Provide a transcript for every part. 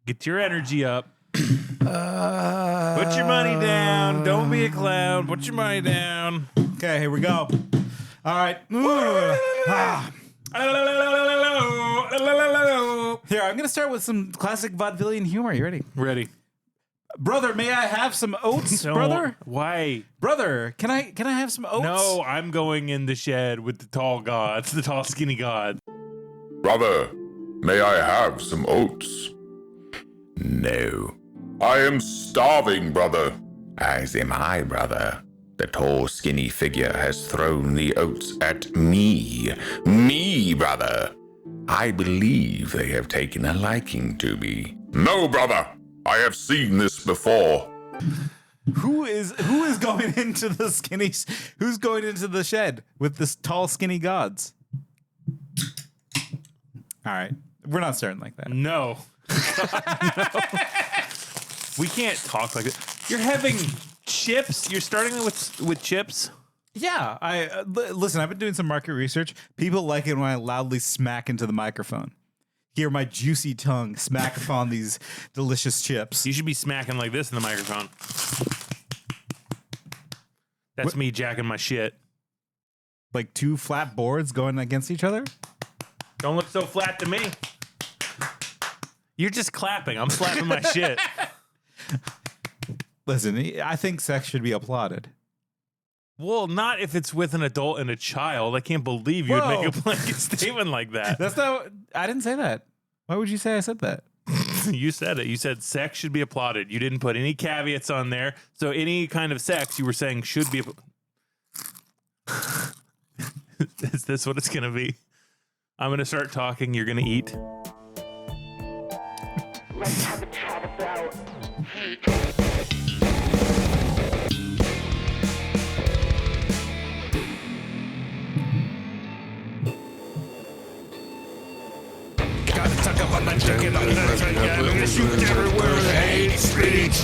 Get your energy up. Put your money down. Don't be a clown. Put your money down. Okay, here we go. All right. Here, I'm going to start with some classic vaudevillian humor. You ready? Ready. Brother, may I have some oats, brother? Why? Brother, can I have some oats? No, I'm going in the shed with the tall gods, the tall, skinny god. Brother, may I have some oats? No. I am starving, brother. As am I, brother. The tall, skinny figure has thrown the oats at me. Me, brother. I believe they have taken a liking to me. No, brother. I have seen this before. Who is going into the skinny? Who's going into the shed with this tall, skinny gods? All right, we're not starting like that. No. No. We can't talk like that. You're having chips. You're starting with chips. Yeah, listen. I've been doing some market research. People like it when I loudly smack into the microphone. Hear my juicy tongue smack upon these delicious chips. You should be smacking like this in the microphone. That's me jacking my shit. Like two flat boards going against each other? Don't look so flat to me. You're just clapping. I'm slapping my shit. Listen, I think sex should be applauded. Well, not if it's with an adult and a child. I can't believe you would make a blanket statement like that. That's not. I didn't say that. Why would you say I said that? You said it. You said sex should be applauded. You didn't put any caveats on there. So any kind of sex you were saying should be. Is this what it's going to be? I'm going to start talking. You're going to eat. Let's have a chat about Gotta talk about my chicken on the I'm gonna shoot everywhere with hate speech.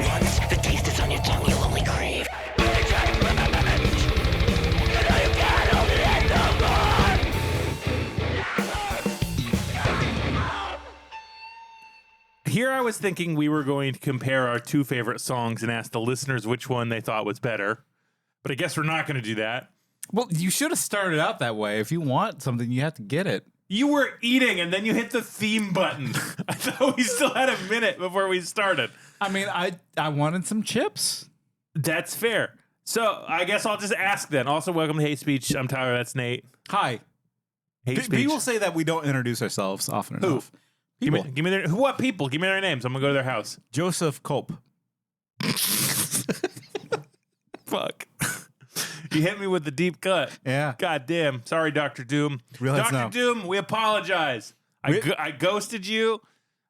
Once the taste is on your tongue, you'll only crave. Here I was thinking we were going to compare our two favorite songs and ask the listeners which one they thought was better. But I guess we're not going to do that. Well, you should have started out that way. If you want something, you have to get it. You were eating and then you hit the theme button. I thought we still had a minute before we started. I mean, I wanted some chips. That's fair. So I guess I'll just ask then. Also, welcome to Hate Speech. I'm Tyler. That's Nate. Hi. Hate Speech. People say that we don't introduce ourselves often Who? enough. People. Give me their what people? Give me their names. I'm gonna go to their house. Joseph Cope. Fuck. You hit me with the deep cut. Yeah. God damn. Sorry, Dr. Doom. Real heads Dr. now. Doom, we apologize. I ghosted you.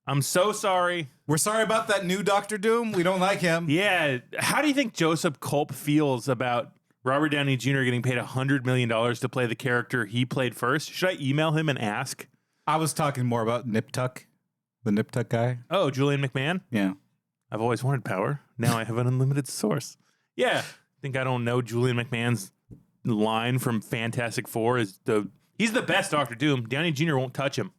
I'm so sorry. We're sorry about that new Dr. Doom. We don't like him. Yeah. How do you think Joseph Culp feels about Robert Downey Jr. getting paid $100 million to play the character he played first? Should I email him and ask? I was talking more about Nip Tuck, the Nip Tuck guy. Oh, Julian McMahon? Yeah. I've always wanted power. Now I have an unlimited source. Yeah. Think I don't know Julian McMahon's line from Fantastic Four is he's the best Dr. Doom. Downey Jr. won't touch him.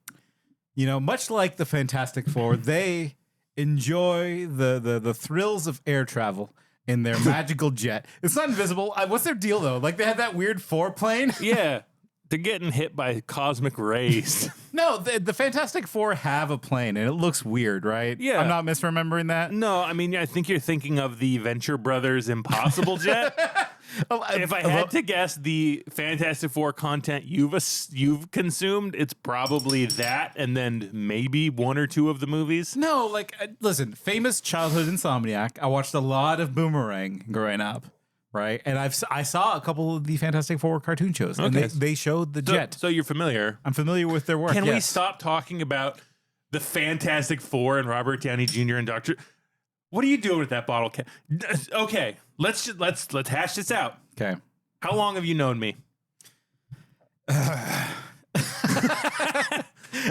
You know, much like the Fantastic Four, they enjoy the thrills of air travel in their magical jet. It's not invisible. What's their deal, though? Like, they had that weird four-plane? Yeah. They're getting hit by cosmic rays. No, the Fantastic Four have a plane, and it looks weird, right? Yeah. I'm not misremembering that. No, I mean, I think you're thinking of the Venture Brothers Impossible Jet. If I had to guess the Fantastic Four content you've consumed, it's probably that, and then maybe one or two of the movies. No, like, listen, famous childhood insomniac. I watched a lot of Boomerang growing up, right? And I saw a couple of the Fantastic Four cartoon shows, and Okay. they showed the jet. So you're familiar. I'm familiar with their work. Can we yes. stop talking about the Fantastic Four and Robert Downey Jr. and Dr. What are you doing with that bottle cap? Okay, let's hash this out. Okay. How long have you known me?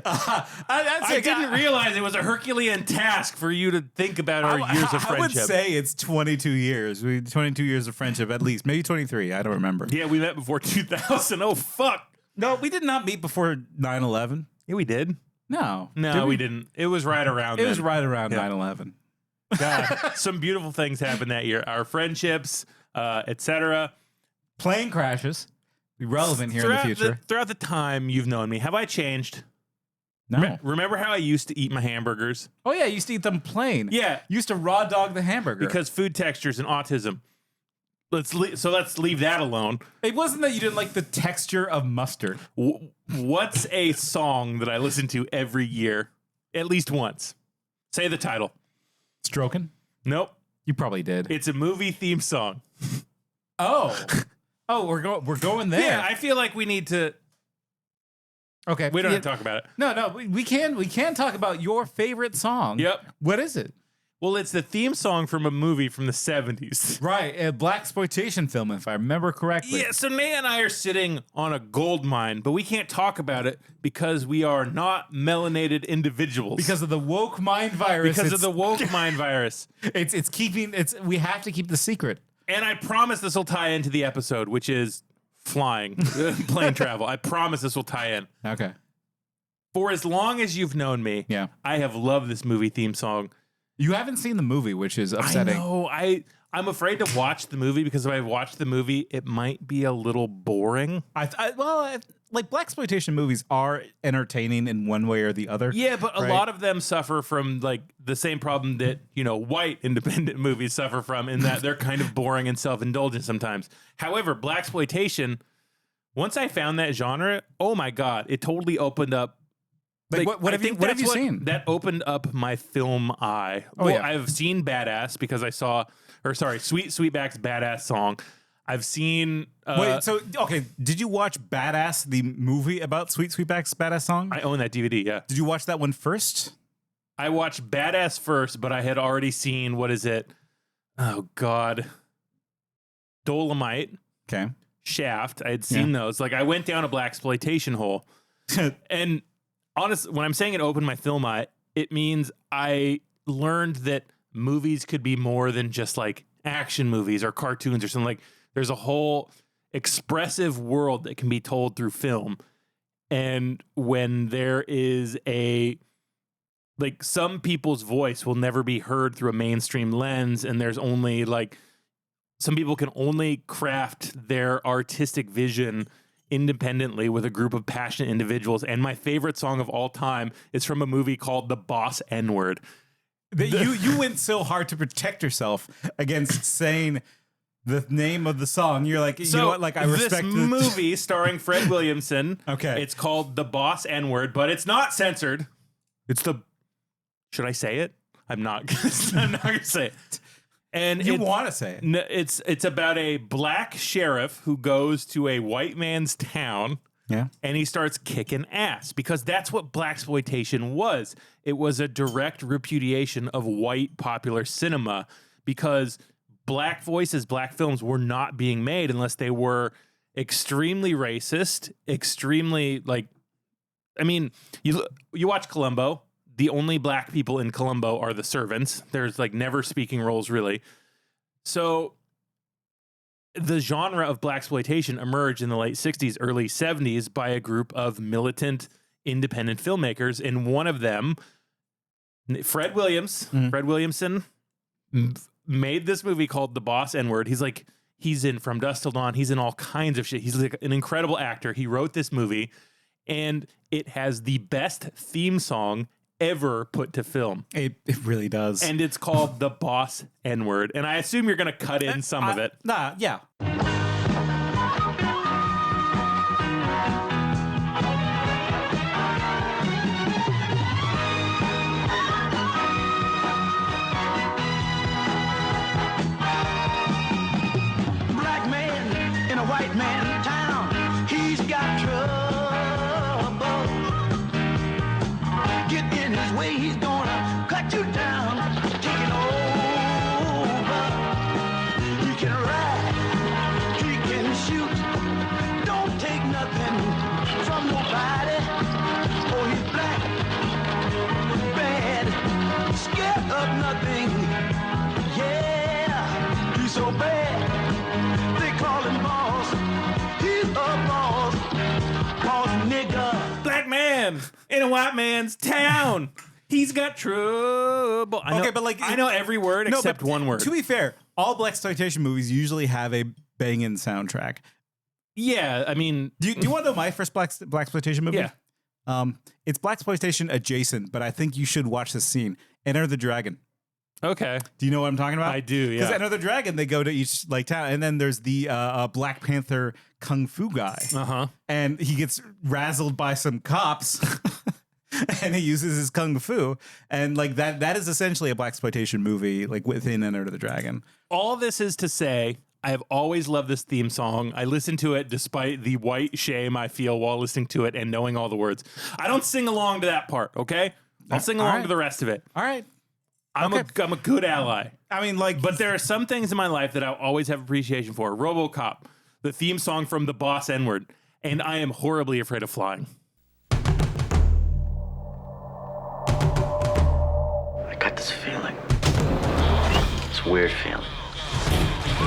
I didn't realize it was a Herculean task for you to think about our years of friendship. I would say it's 22 years. 22 years of friendship at least. Maybe 23. I don't remember. Yeah, we met before 2000. Oh, fuck. No, we did not meet before 9/11. Yeah, we did. No. No, we didn't. It was right around It was then. right around 9/11. God, some beautiful things happened that year. Our friendships, etc. Plane crashes. Be relevant here in the future. Throughout the time you've known me, have I changed? No. Remember how I used to eat my hamburgers? Oh, yeah. You used to eat them plain. Yeah. You used to raw dog the hamburger. Because food textures and autism. Let's leave that alone. It wasn't that you didn't like the texture of mustard. What's a song that I listen to every year? At least once. Say the title. Stroking? Nope. You probably did. It's a movie theme song. Oh. Oh, we're going there. Yeah, I feel like we need to. Okay. We don't have to talk about it. No, we can talk about your favorite song. Yep. What is it? Well, it's the theme song from a movie from the 70s. Right, a blaxploitation film, if I remember correctly. Yeah, so Nate and I are sitting on a gold mine, but we can't talk about it because we are not melanated individuals. Because of the woke mind virus. Because of the woke mind virus. We have to keep the secret. And I promise this will tie into the episode, which is flying, plane travel. I promise this will tie in. Okay. For as long as you've known me, Yeah. I have loved this movie theme song. You haven't seen the movie, which is upsetting. I know. I'm afraid to watch the movie because if I watch the movie, it might be a little boring. Like blaxploitation movies are entertaining in one way or the other. Yeah, but a lot of them suffer from like the same problem that, white independent movies suffer from in that they're kind of boring and self-indulgent sometimes. However, blaxploitation, once I found that genre, oh my God, it totally opened up. What have you seen? That opened up my film eye. Oh, yeah. I've seen Badass because I saw, Sweetback's Badass song. I've seen. Did you watch Badass, the movie about Sweetback's Badass song? I own that DVD. Yeah. Did you watch that one first? I watched Badass first, but I had already seen what is it? Oh God, Dolomite. Okay. Shaft. I had seen those. Like I went down a blaxploitation hole, and. Honestly, when I'm saying it opened my film eye, it means I learned that movies could be more than just like action movies or cartoons or something. Like there's a whole expressive world that can be told through film. And when there is some people's voice will never be heard through a mainstream lens, and there's only some people can only craft their artistic vision independently with a group of passionate individuals. And my favorite song of all time is from a movie called The Boss N-Word. You went so hard to protect yourself against saying the name of the song. You're like, you know what? Like I respect this movie starring Fred Williamson. Okay. It's called The Boss N-Word, but it's not censored. Should I say it? I'm not going to say it. And you want to say it. It's about a black sheriff who goes to a white man's town. Yeah. And he starts kicking ass because that's what blaxploitation was. It was a direct repudiation of white popular cinema because black voices, black films were not being made unless they were extremely racist, extremely you watch Columbo. The only black people in Columbo are the servants. There's never speaking roles really. So the genre of blaxploitation emerged in the late 60s, early 70s by a group of militant independent filmmakers. And one of them, Fred Williamson, made this movie called The Boss N-Word. He's in From Dusk Till Dawn. He's in all kinds of shit. He's like an incredible actor. He wrote this movie and it has the best theme song ever put to film. It really does. And it's called The Boss N-Word. And I assume you're going to cut in some of it. Yeah. Black man in a white man town, he's got trouble. Get in his way, he's gonna cut you down, taking over. He can ride a white man's town. He's got trouble. I know, Okay, but like I know every word except but one word. To be fair, all blaxploitation movies usually have a banging soundtrack. Yeah, I mean, Do you want to know my first blaxploitation movie? Yeah. It's blaxploitation adjacent, but I think you should watch this scene. Enter the Dragon. okay. Do you know what I'm talking about? I do, Because yeah. Enter the Dragon, they go to each like town, and then there's the Black Panther kung fu guy, and he gets razzled by some cops, and he uses his kung fu, and like that is essentially a blaxploitation movie, like within Enter the Dragon. All this is to say, I have always loved this theme song. I listen to it despite the white shame I feel while listening to it and knowing all the words. I don't sing along to that part, okay? I'll sing along to the rest of it. All right. I'm a good ally. I mean, like, But there are some things in my life that I always have appreciation for. RoboCop, the theme song from the Boss N-word, and I am horribly afraid of flying. I got this feeling. It's a weird feeling.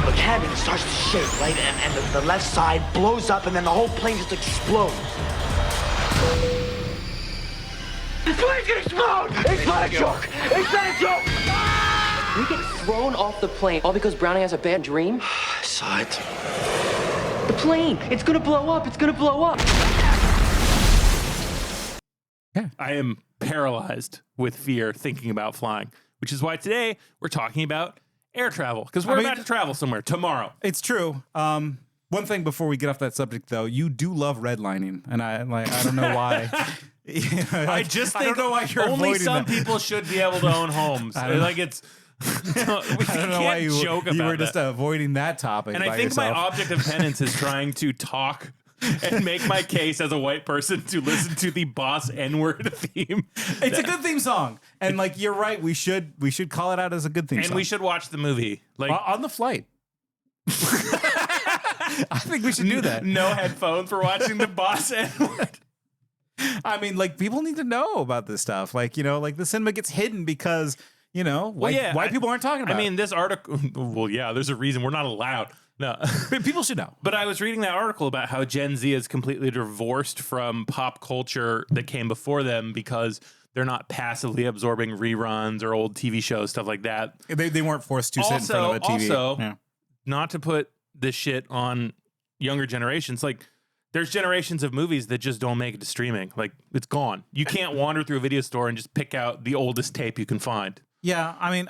The cabin starts to shake, right? And the left side blows up, and then the whole plane just explodes. The plane's gonna explode! It's not a joke! It's not a joke! We get thrown off the plane all because Brownie has a bad dream? I saw it. The plane! It's gonna blow up! It's gonna blow up! I am paralyzed with fear thinking about flying, which is why today we're talking about air travel, because we're about to travel somewhere tomorrow. it's true. One thing before we get off that subject, though, you do love redlining, and I don't know why. I just think I don't know why you're only avoiding some that. people should be able to own homes. Like it's, we I don't know why you joke about were that. just avoiding that topic. And by I think my yourself. object of penance is trying to talk and make my case as a white person to listen to the Boss N-word theme. It's a good theme song, and like you're right, we should call it out as a good theme And song. we should watch the movie. Like On the flight. I think we should do that. no headphones for watching the Boss N-word. I mean, like people need to know about this stuff. Like like the cinema gets hidden because white people aren't talking about. I mean, this article. Well, yeah, there's a reason we're not allowed. No, it. People should know. but I was reading that article about how Gen Z is completely divorced from pop culture that came before them because they're not passively absorbing reruns or old TV shows, stuff like that. They weren't forced to sit in front of a TV. Also, not to put this shit on younger generations, like there's generations of movies that just don't make it to streaming. Like it's gone. You can't wander through a video store and just pick out the oldest tape you can find. Yeah, I mean,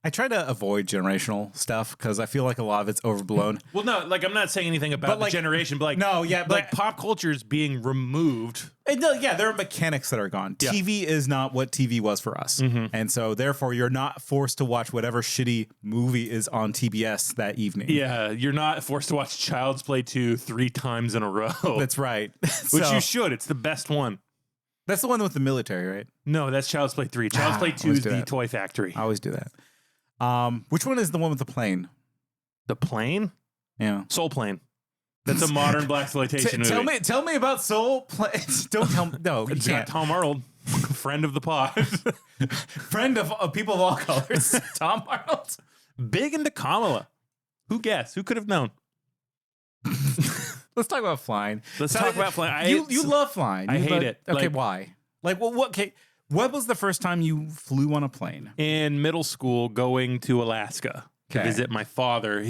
I try to avoid generational stuff because I feel like a lot of it's overblown. Well, no, like I'm not saying anything about the generation, but like no, yeah, like pop culture is being removed. Yeah, there are mechanics that are gone. Yeah. TV is not what TV was for us, and so therefore you're not forced to watch whatever shitty movie is on TBS that evening. Yeah, you're not forced to watch Child's Play 2 3 times in a row. That's right. Which So, you should. It's the best one. that's the one with the military, right? No, that's Child's Play 3. Child's Play 2 always is do the that. toy factory. I always do that. Which one is the one with the plane? The plane? Yeah. Soul Plane. That's a modern blaxploitation movie. Tell me about Soul Plane. Don't tell me. No, you It's got can't. Tom Arnold, friend of the pod. Friend of people of all colors, Tom Arnold. Big into Kamala. Who guessed? Who could have known? Let's talk about flying. Let's talk about flying. You love flying. I You hate love- it. Okay, Like- why? Like, well, what? Okay, what was the first time you flew on a plane? In middle school, going to Alaska to Okay. visit my father.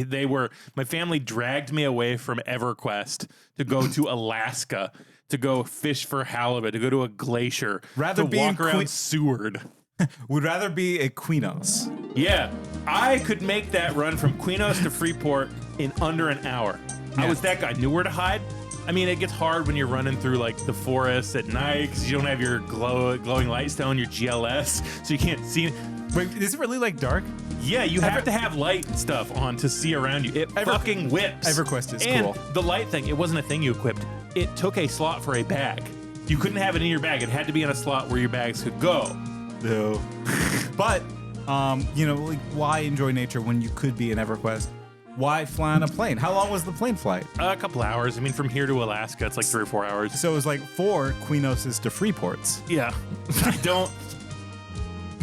My family dragged me away from EverQuest to go to Alaska to go fish for halibut, to go to a glacier, Rather to be in walk around Que- Seward. Would rather be a Queenos. Yeah, I could make that run from Queenos to Freeport in under an hour. I Yeah. was that guy. Knew where to hide. I mean, it gets hard when you're running through like the forest at night because you don't have your glowing light stone, your GLS, so you can't see. Wait, is it really like dark? Yeah, you have to have light and stuff on to see around you. It fucking whips. EverQuest is and cool. the light thing, it wasn't a thing you equipped. It took a slot for a bag. You couldn't have it in your bag. It had to be in a slot where your bags could go. No. But, like, why enjoy nature when you could be in EverQuest? Why fly on a plane? How long was the plane flight? A couple hours. I mean, from here to Alaska, it's like 3 or 4 hours. So it was like 4 Queenoses to Freeports. Yeah. I don't.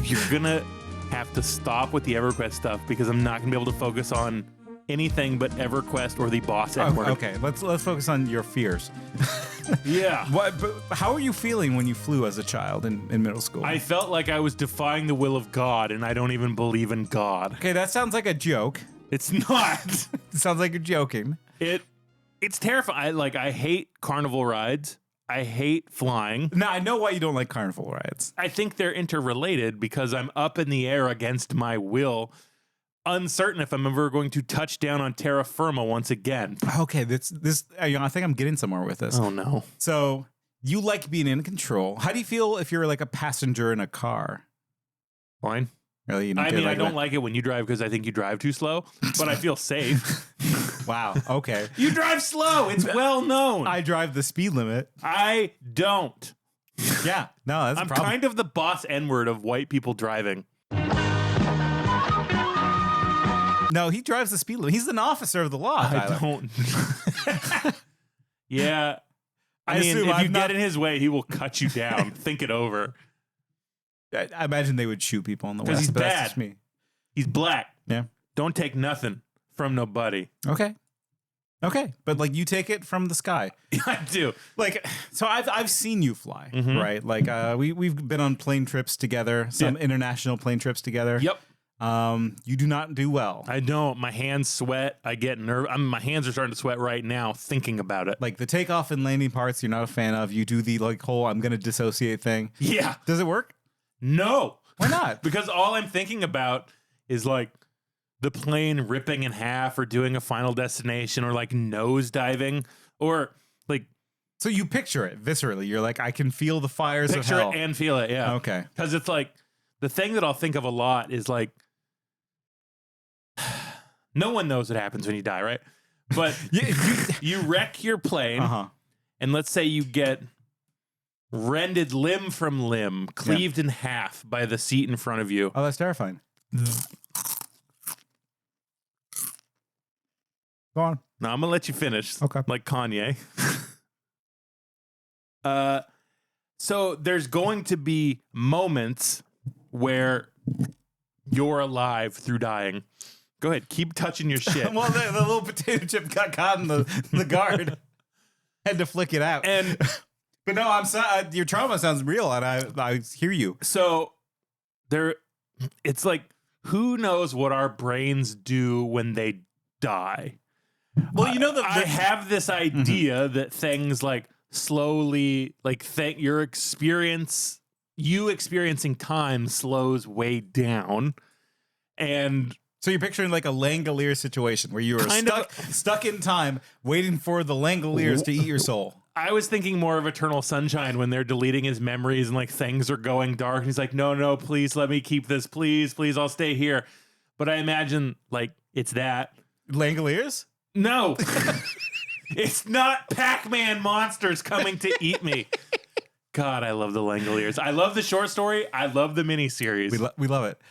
You're gonna have to stop with the EverQuest stuff because I'm not gonna be able to focus on anything but EverQuest or the Boss N-word. Okay, let's focus on your fears. Yeah. But how are you feeling when you flew as a child in middle school? I felt like I was defying the will of God, and I don't even believe in God. Okay, that sounds like a joke. It's not. It sounds like you're joking. It's terrifying. I hate carnival rides. I hate flying. Now, I know why you don't like carnival rides. I think they're interrelated because I'm up in the air against my will, uncertain if I'm ever going to touch down on terra firma once again. Okay, this I think I'm getting somewhere with this. Oh, no. So you like being in control. How do you feel if you're like a passenger in a car? Fine. Really? I don't like it when you drive because I think you drive too slow, but I feel safe. Wow. Okay. You drive slow. It's well known. I drive the speed limit. I don't. Yeah. No, that's I'm a problem. kind of the boss N-word of white people driving. No, he drives the speed limit. He's an officer of the law. I don't. Yeah. I mean, assume if I'm you not- get in his way, he will cut you down. Think it over. I imagine they would shoot people in the 'Cause West. he's but that's bad. just me. He's black. Yeah. Don't take nothing from nobody. Okay. Okay. But like you take it from the sky. I do. Like, so I've seen you fly, right? Like we've been on plane trips together, some international plane trips together. Yep. You do not do well. I don't. My hands sweat. I get nervous. My hands are starting to sweat right now thinking about it. Like the takeoff and landing parts you're not a fan of. You do the like whole I'm gonna dissociate thing. Yeah. Does it work? No. Why not? Because all I'm thinking about is like the plane ripping in half or doing a Final Destination or like nose diving or like So you picture it viscerally. You're like, I can feel the fires of picture hell. it and feel it. Yeah. Okay. Because it's like the thing that I'll think of a lot is like no one knows what happens when you die, right? But you wreck your plane, and let's say you get rended limb from limb, cleaved in half by the seat in front of you. Oh, that's terrifying. Go on. Now I'm gonna let you finish. Okay. Like Kanye. So there's going to be moments where you're alive through dying. Go ahead, keep touching your shit. Well, the little potato chip got caught in the guard. Had to flick it out. And but no, I'm sorry. Your trauma sounds real, and I hear you. so it's like, who knows what our brains do when they die? Well, you know I have this idea that things like slowly, like you experiencing time slows way down, and So you're picturing like a Langolier situation where you are stuck in time, waiting for the Langoliers to eat your soul. I was thinking more of Eternal Sunshine when they're deleting his memories and like things are going dark. And he's like, no, please let me keep this. Please, I'll stay here. But I imagine like it's that. Langoliers? No, it's not Pac-Man monsters coming to eat me. God, I love the Langoliers. I love the short story. I love the miniseries. We love it.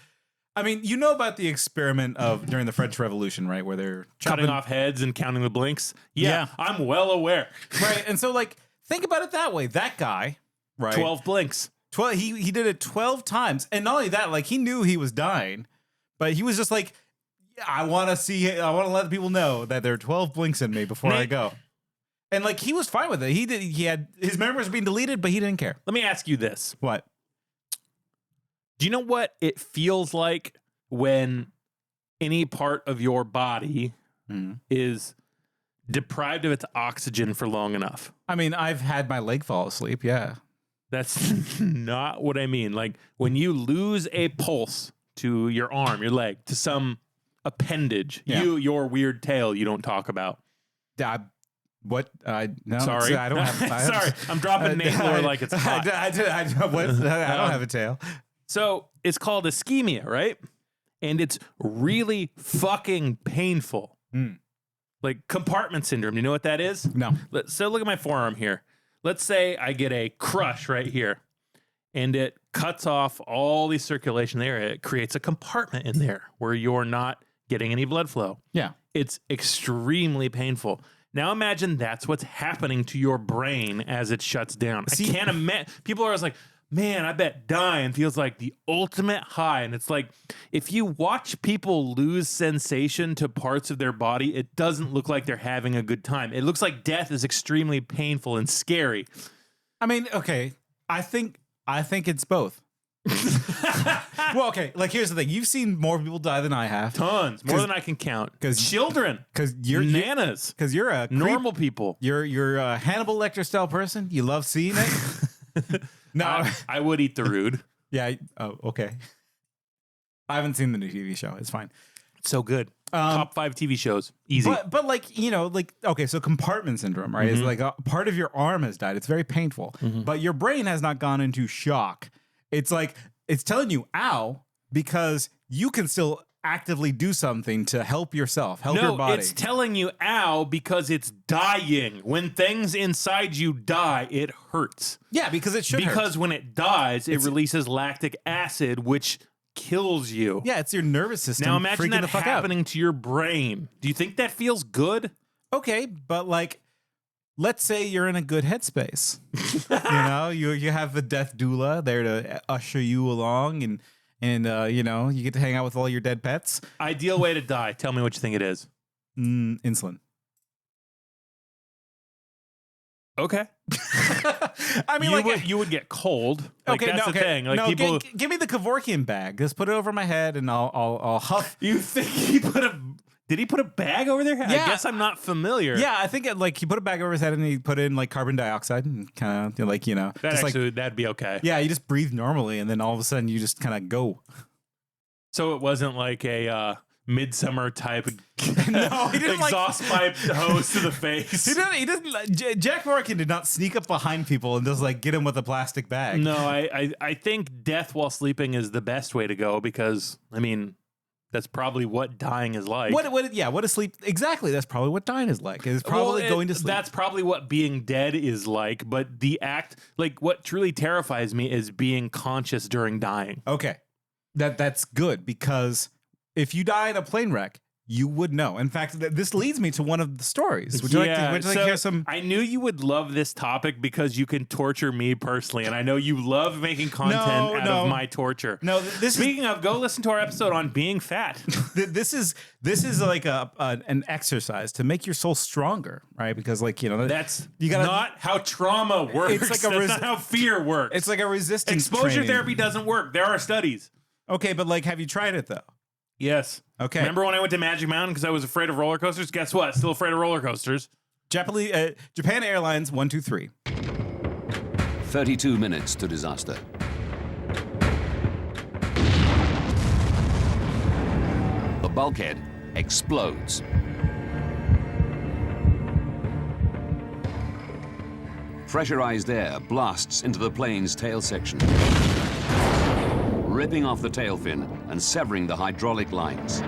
I mean, you know about the experiment of during the French Revolution, right? Where they're Cutting off heads and counting the blinks. Yeah, I'm well aware. Right. And so like, think about it that way. That guy, right? 12 blinks. 12. He did it 12 times. And not only that, like he knew he was dying, but he was just like, I want to let the people know that there are 12 blinks in me before I go. And like, he was fine with it. He had his memories were being deleted, but he didn't care. Let me ask you this. What? Do you know what it feels like when any part of your body is deprived of its oxygen for long enough? I mean, I've had my leg fall asleep. Yeah. That's not what I mean. Like when you lose a pulse to your arm, your leg, to some appendage, your weird tail you don't talk about. What? No, sorry. I don't have. Sorry, I'm dropping name lore like it's hot. I don't have a tail. So it's called ischemia, right? And it's really fucking painful. Like compartment syndrome. Do you know what that is? No. So look at my forearm here. Let's say I get a crush right here and it cuts off all the circulation there. It creates a compartment in there where you're not getting any blood flow. Yeah. It's extremely painful. Now imagine that's what's happening to your brain as it shuts down. I can't imagine. People are always like, man, I bet dying feels like the ultimate high. And it's like, if you watch people lose sensation to parts of their body, it doesn't look like they're having a good time. It looks like death is extremely painful and scary. I mean, okay, I think it's both. Well, okay, like here's the thing. You've seen more people die than I have. Tons, more than I can count. Because children, because nanas, because you're a normal people. You're a Hannibal Lecter style person. You love seeing it. No, I would eat the rude. Yeah. Oh, okay. I haven't seen the new TV show. It's fine. It's so good. Top 5 TV shows. Easy. But like, you know, like, okay, so compartment syndrome, right? It's like a part of your arm has died. It's very painful, but your brain has not gone into shock. It's like, it's telling you, ow, because you can still actively do something to help yourself, help your body. It's telling you, ow, because it's dying. When things inside you die, it hurts. Yeah, because it should hurt. Because when it dies, it releases lactic acid, which kills you. Yeah, it's your nervous system. Now imagine that the fuck happening to your brain. Do you think that feels good? Okay, but like, let's say you're in a good headspace. You know, you have the death doula there to usher you along, and you know, you get to hang out with all your dead pets. Ideal way to die. Tell me what you think it is. Insulin. Okay. I mean, you would get cold. Like, okay, that's the thing. Like, no, people give me the Kevorkian bag. Just put it over my head, and I'll huff. You think did he put a bag over their head? Yeah. I guess I'm not familiar. Yeah, I think like he put a bag over his head and he put in like carbon dioxide and kind of like, you know, that'd be okay. Yeah, you just breathe normally and then all of a sudden you just kind of go. So it wasn't like a midsummer type no, he didn't exhaust pipe hose to the face. He didn't. Jack Morgan did not sneak up behind people and just like get him with a plastic bag. No, I think death while sleeping is the best way to go because, I mean, that's probably what dying is like. What is sleep? Exactly. That's probably what dying is like. It's probably going to sleep. That's probably what being dead is like. But the act, like what truly terrifies me is being conscious during dying. Okay. That's good because if you die in a plane wreck, you would know. In fact, this leads me to one of the stories. Would you like to hear some? I knew you would love this topic because you can torture me personally, and I know you love making content out of my torture. No, Speaking of, go listen to our episode on being fat. This is like an exercise to make your soul stronger, right? Because like, you know, that's not how trauma works. It's like that's not how fear works. It's like a resistance. Exposure therapy doesn't work. There are studies. Okay, but like, have you tried it though? Yes. Okay. Remember when I went to Magic Mountain because I was afraid of roller coasters? Guess what? Still afraid of roller coasters. Japan Airlines 123. 32 minutes to disaster. The bulkhead explodes. Pressurized air blasts into the plane's tail section, ripping off the tail fin and severing the hydraulic lines.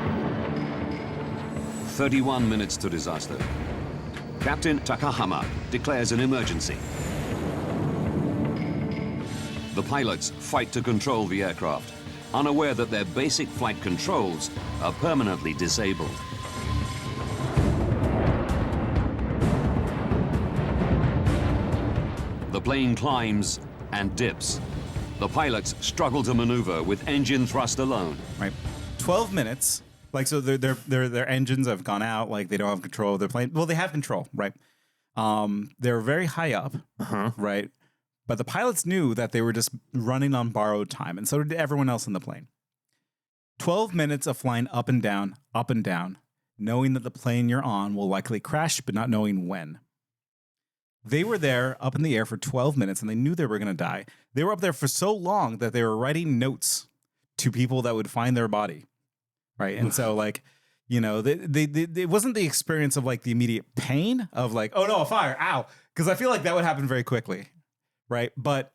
31 minutes to disaster. Captain Takahama declares an emergency. The pilots fight to control the aircraft, unaware that their basic flight controls are permanently disabled. The plane climbs and dips. The pilots struggle to maneuver with engine thrust alone. Right. 12 minutes. Like, so their engines have gone out. Like, they don't have control of their plane. Well, they have control, right? They're very high up, right? But the pilots knew that they were just running on borrowed time, and so did everyone else in the plane. 12 minutes of flying up and down, knowing that the plane you're on will likely crash, but not knowing when. They were there up in the air for 12 minutes, and they knew they were going to die. They were up there for so long that they were writing notes to people that would find their body, right? And so, like, you know, it wasn't the experience of, like, the immediate pain of, like, oh, no, a fire, ow. Because I feel like that would happen very quickly, right? But,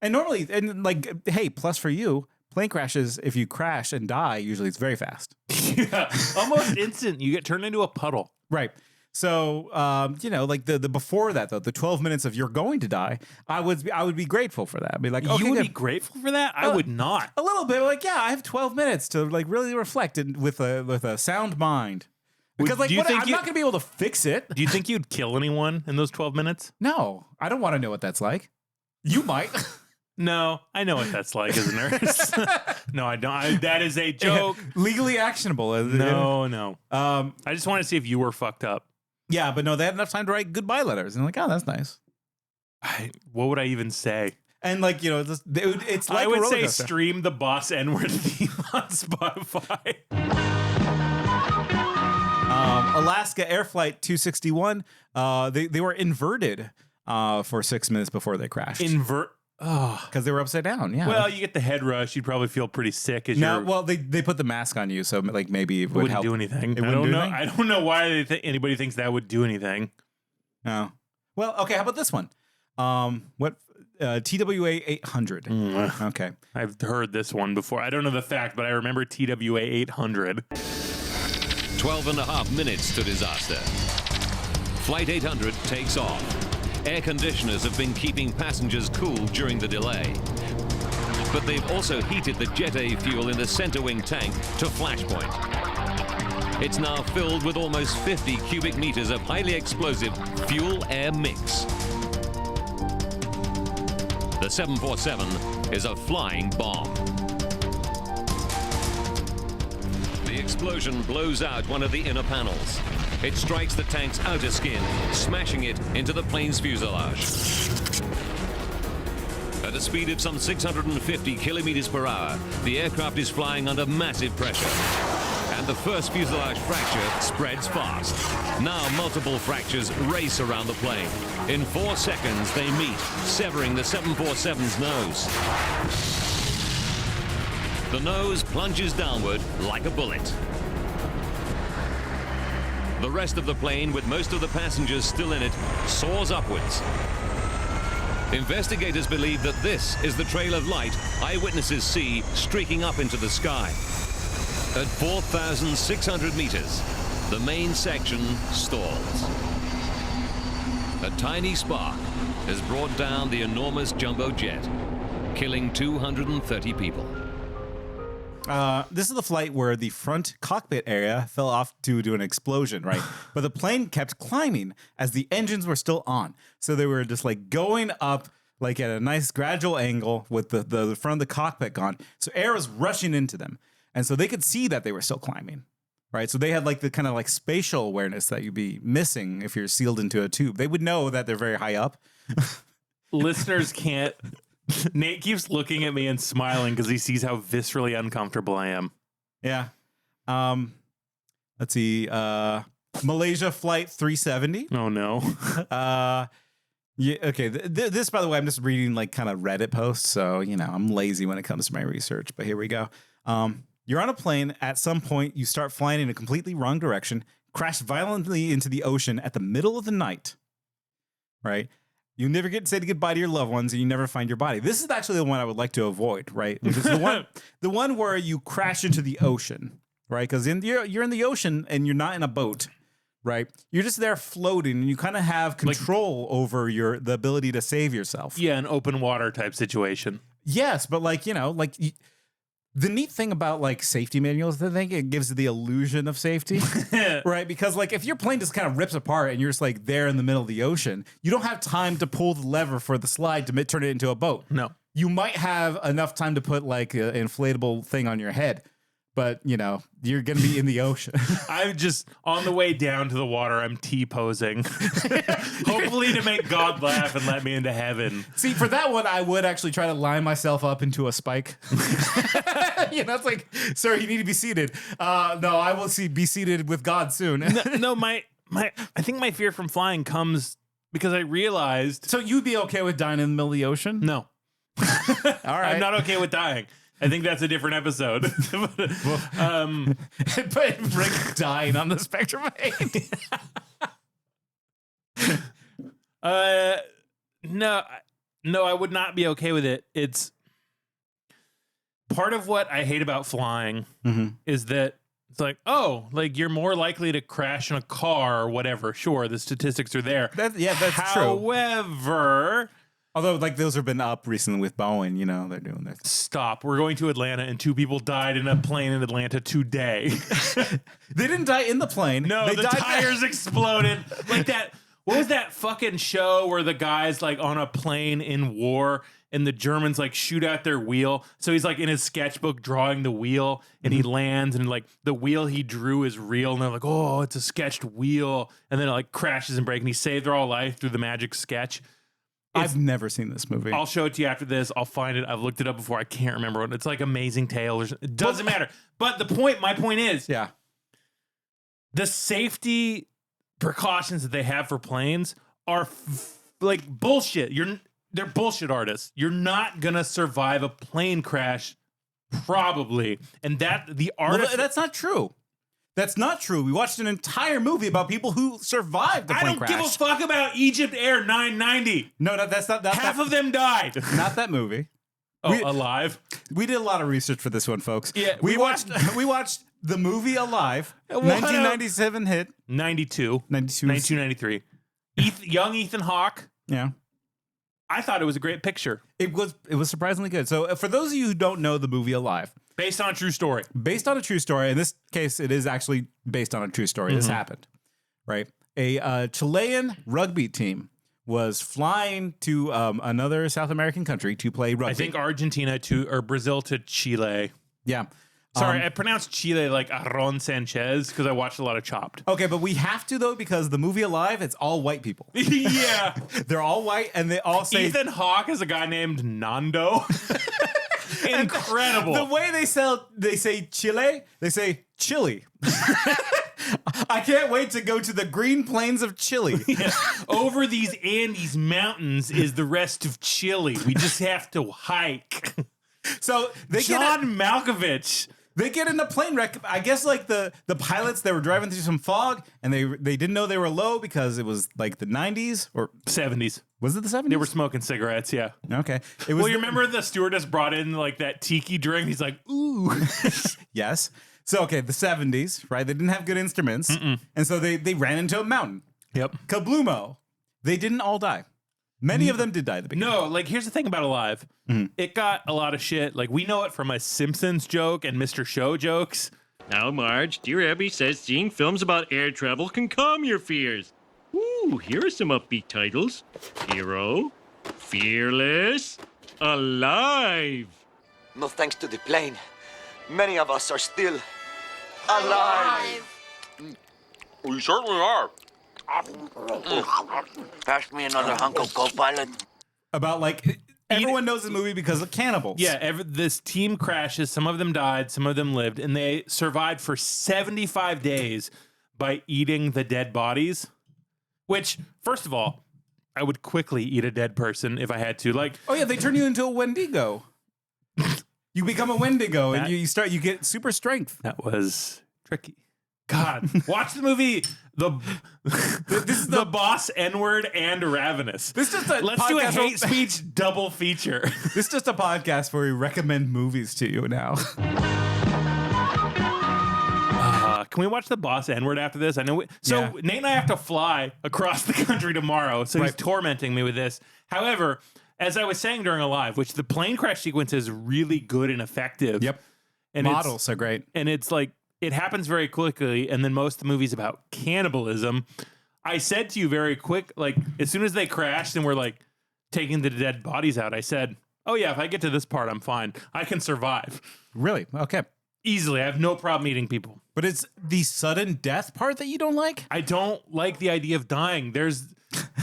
and normally, and, like, hey, plus for you, plane crashes, if you crash and die, usually it's very fast. Yeah, almost instant. You get turned into a puddle. Right. So, you know, like the before that, though, the 12 minutes of you're going to die, I would be grateful for that. I'd be like, okay, you would be grateful for that? I would not. A little bit. Like, yeah, I have 12 minutes to like really reflect with a sound mind. Because like, I'm not going to be able to fix it. Do you think you'd kill anyone in those 12 minutes? No, I don't want to know what that's like. You might. No, I know what that's like as a nurse. No, I don't. That is a joke. Legally actionable. No. I just want to see if you were fucked up. Yeah, but no, they had enough time to write goodbye letters. And like, oh, that's nice. What would I even say? And like, it's like I would a roller say coaster. stream the Boss N-word theme on Spotify. Alaska Air Flight 261, they were inverted for 6 minutes before they crashed. Because they were upside down, yeah. Well, you get the head rush. You'd probably feel pretty sick. Well, they put the mask on you, so like maybe it would wouldn't help. do anything. It wouldn't do anything? I don't know why anybody thinks that would do anything. No. Well, okay, how about this one? What TWA 800. Okay. I've heard this one before. I don't know the fact, but I remember TWA 800. 12 and a half minutes to disaster. Flight 800 takes off. Air conditioners have been keeping passengers cool during the delay. But they've also heated the Jet A fuel in the center wing tank to flashpoint. It's now filled with almost 50 cubic meters of highly explosive fuel-air mix. The 747 is a flying bomb. The explosion blows out one of the inner panels. It strikes the tank's outer skin, smashing it into the plane's fuselage. At a speed of some 650 kilometers per hour, the aircraft is flying under massive pressure. And the first fuselage fracture spreads fast. Now multiple fractures race around the plane. In 4 seconds, they meet, severing the 747's nose. The nose plunges downward like a bullet. The rest of the plane, with most of the passengers still in it, soars upwards. Investigators believe that this is the trail of light eyewitnesses see streaking up into the sky. At 4,600 meters, the main section stalls. A tiny spark has brought down the enormous jumbo jet, killing 230 people. This is the flight where the front cockpit area fell off due to an explosion, right? But the plane kept climbing as the engines were still on. So they were just like going up like at a nice gradual angle with the front of the cockpit gone. So air was rushing into them. And so they could see that they were still climbing, right? So they had like the kind of like spatial awareness that you'd be missing if you're sealed into a tube. They would know that they're very high up. Listeners can't. Nate keeps looking at me and smiling because he sees how viscerally uncomfortable I am. Yeah. Let's see. Malaysia Flight 370. Oh, no. Yeah. Okay. This, by the way, I'm just reading like kind of Reddit posts. So, I'm lazy when it comes to my research. But here we go. You're on a plane. At some point, you start flying in a completely wrong direction, crash violently into the ocean at the middle of the night. Right? You never get to say goodbye to your loved ones, and you never find your body. This is actually the one I would like to avoid, right? Which is the one where you crash into the ocean, right? Because you're in the ocean and you're not in a boat, right? You're just there floating, and you kind of have control over the ability to save yourself. Yeah, an open water type situation. Yes, but the neat thing about like safety manuals, I think it gives the illusion of safety, right? Because like if your plane just kind of rips apart and you're just like there in the middle of the ocean, you don't have time to pull the lever for the slide to turn it into a boat. No. You might have enough time to put like an inflatable thing on your head, but you're going to be in the ocean. I'm just on the way down to the water. I'm T-posing, hopefully to make God laugh and let me into heaven. See, for that one, I would actually try to line myself up into a spike. It's like, sir, you need to be seated. No, I will be seated with God soon. No, I think my fear from flying comes because I realized. So you'd be okay with dying in the middle of the ocean? No. All right. I'm not okay with dying. I think that's a different episode. But bring dying on the spectrum of hate. No, I would not be okay with it. It's part of what I hate about flying is that it's like, you're more likely to crash in a car or whatever. Sure, the statistics are there. That's true. However, although those have been up recently with Boeing, they're doing this. Stop. We're going to Atlanta and 2 people died in a plane in Atlanta today. They didn't die in the plane. No, the tires exploded. Like that. What was that fucking show where the guy's like on a plane in war and the Germans like shoot out their wheel. So he's like in his sketchbook drawing the wheel, and he lands, and like the wheel he drew is real, and they're like, oh, it's a sketched wheel, and then it like crashes and breaks, and he saved their whole life through the magic sketch. I've never seen this movie. I'll show it to you after this. I'll find it. I've looked it up before. I can't remember what it's like. Amazing Tale. It doesn't matter. But my point is, the safety precautions that they have for planes are like bullshit. They're bullshit artists. You're not gonna survive a plane crash, probably. And that's not true. That's not true. We watched an entire movie about people who survived the plane crash. I don't give a fuck about Egypt Air 990. No, that's not. Half of them died. Not that movie. Alive. We did a lot of research for this one, folks. Yeah, we watched the movie Alive, 1997 hit. 92. 93. Young Ethan Hawke. Yeah. I thought it was a great picture. It was surprisingly good. So for those of you who don't know the movie Alive, based on a true story. Based on a true story. In this case, it is actually based on a true story. This happened, right? A Chilean rugby team was flying to another South American country to play rugby. I think Argentina or Brazil to Chile. Yeah. Sorry, I pronounced Chile like Aron Sanchez because I watched a lot of Chopped. Okay, but we have to, though, because the movie Alive, it's all white people. Yeah. They're all white, and they all say... Ethan Hawke is a guy named Nando. Incredible. The way they say Chile, they say Chile. I can't wait to go to the green plains of Chile. Yeah. Over these Andes mountains is the rest of Chile. We just have to hike. So John Malkovich. They get in a plane wreck. I guess like the pilots, they were driving through some fog, and they didn't know they were low because it was like the 90s or 70s. Was it the 70s? They were smoking cigarettes, yeah. Okay. You remember the stewardess brought in like that tiki drink? He's like, ooh. Yes. So, okay, the 70s, right? They didn't have good instruments. And so they ran into a mountain. Yep. Kabloomo. They didn't all die. Many of them did die at the beginning. No, like here's the thing about Alive. It got a lot of shit. Like we know it from a Simpsons joke and Mr. Show jokes. Now, Marge, Dear Abby says seeing films about air travel can calm your fears. Ooh, here are some upbeat titles. Hero, Fearless, Alive. No thanks to the plane, many of us are still alive. We certainly are. Pass me another hunk of co-pilot. About like... Everyone knows this movie because of cannibals. Yeah, this team crashes. Some of them died, some of them lived, and they survived for 75 days by eating the dead bodies. Which, first of all, I would quickly eat a dead person if I had to. Like, oh yeah, they turn you into a Wendigo. You become a Wendigo, and you get super strength. That was tricky. God, watch the movie. This is the Boss, N-word, and Ravenous. Let's do a hate speech double feature. This is just a podcast where we recommend movies to you now. Can we watch the Boss N-word after this? I know. Nate and I have to fly across the country tomorrow, so he's tormenting me with this. However, as I was saying during Alive, which the plane crash sequence is really good and effective. Yep. And models are great. And it's like, it happens very quickly, and then most of the movie's about cannibalism. I said to you very quick, like, as soon as they crashed and we're, like, taking the dead bodies out, I said, oh, yeah, if I get to this part, I'm fine. I can survive. Really? Okay. Easily. I have no problem eating people. But it's the sudden death part that you don't like? I don't like the idea of dying. There's,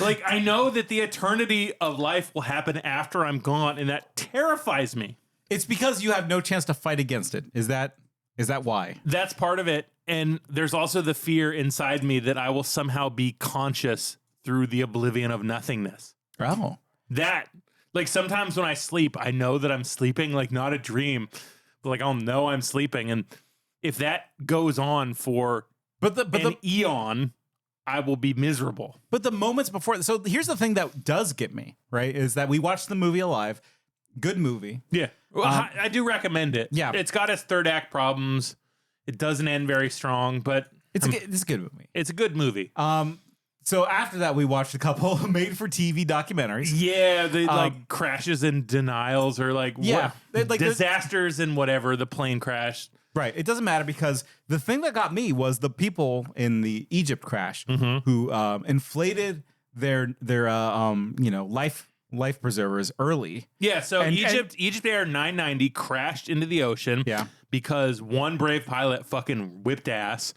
like, I know that the eternity of life will happen after I'm gone, and that terrifies me. It's because you have no chance to fight against it. Is that why? That's part of it. And there's also the fear inside me that I will somehow be conscious through the oblivion of nothingness. Oh. That, like, sometimes when I sleep, I know that I'm sleeping, like, not a dream, but, like, I'll know I'm sleeping. And if that goes on for an eon, I will be miserable. But the moments before, so here's the thing that does get me, right, is that we watched the movie Alive. Good movie. Yeah. Well, I do recommend it. Yeah. It's got its third act problems. It doesn't end very strong, but it's a good movie. It's a good movie. So after that, we watched a couple made-for-TV documentaries. Yeah, they like crashes and denials, or like disasters and whatever. The plane crashed. Right. It doesn't matter, because the thing that got me was the people in the Egypt crash who inflated their life life preservers early. Yeah, so And- Egypt Air 990 crashed into the ocean because one brave pilot fucking whipped ass.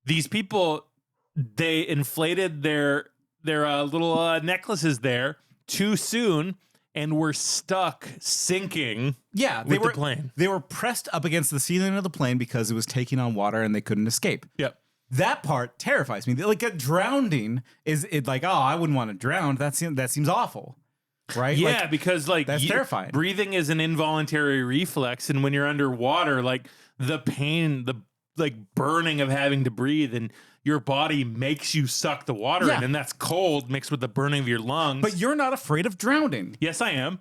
These people, they inflated their little necklaces there too soon and were stuck sinking. Yeah, with the plane. They were pressed up against the ceiling of the plane because it was taking on water and they couldn't escape. Yep. That part terrifies me. Like a drowning is it like, oh, I wouldn't want to drown. That seems awful. Right? Yeah, like, because like that's terrifying. Breathing is an involuntary reflex, and when you're underwater, like the pain, the like burning of having to breathe, and your body makes you suck the water in, and that's cold mixed with the burning of your lungs. But you're not afraid of drowning. Yes, I am.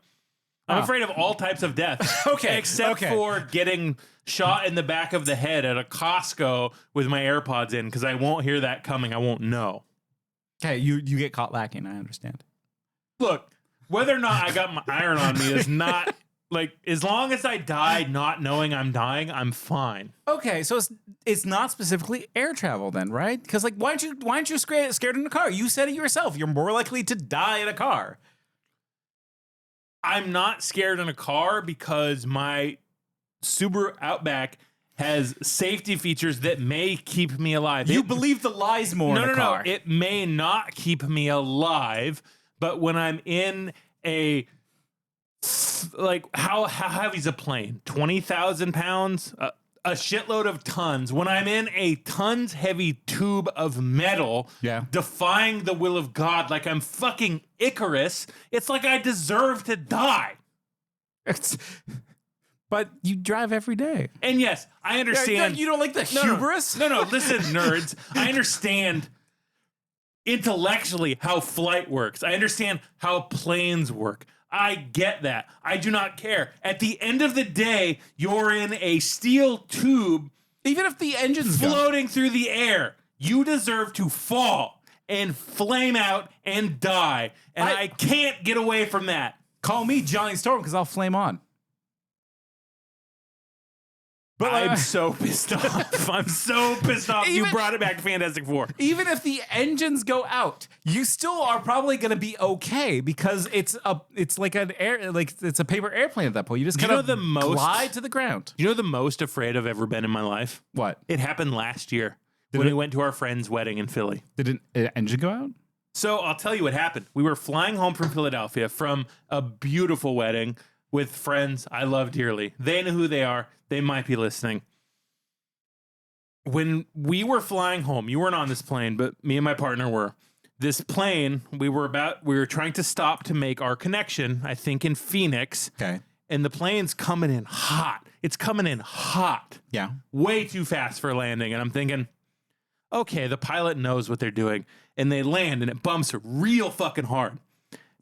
I'm afraid of all types of death. Except for getting shot in the back of the head at a Costco with my AirPods in, because I won't hear that coming. I won't know. Okay, you get caught lacking. I understand. Look, whether or not I got my iron on me is not like, as long as I die not knowing I'm dying, I'm fine. Okay, so it's not specifically air travel then, right? Because like, why aren't you scared in a car? You said it yourself. You're more likely to die in a car. I'm not scared in a car because my Subaru Outback has safety features that may keep me alive. You believe the lies more in a car. No. It may not keep me alive, but when I'm in a, like, how heavy is a plane? 20,000 pounds? A shitload of tons. When I'm in a tons heavy tube of metal, defying the will of God like I'm fucking Icarus, it's like I deserve to die. But you drive every day. And yes, I understand. You don't like the hubris? No, listen, nerds. I understand intellectually how flight works. I understand how planes work. I get that. I do not care. At the end of the day, you're in a steel tube, even if the engine's floating through the air. You deserve to fall and flame out and die. And I can't get away from that. Call me Johnny Storm because I'll flame on. But I'm so pissed off. I'm so pissed off. You brought it back to Fantastic Four. Even if the engines go out, you still are probably going to be okay because it's like it's a paper airplane at that point. You just kind of glide to the ground. You know the most afraid I've ever been in my life? What? It happened last year when we went to our friend's wedding in Philly. Did an engine go out? So I'll tell you what happened. We were flying home from Philadelphia from a beautiful wedding with friends I love dearly. They know who they are. They might be listening. When we were flying home, you weren't on this plane, but me and my partner were. This plane, we were trying to stop to make our connection, I think in Phoenix. Okay. And the plane's coming in hot. It's coming in hot. Yeah. Way too fast for landing. And I'm thinking, okay, the pilot knows what they're doing. And they land and it bumps real fucking hard.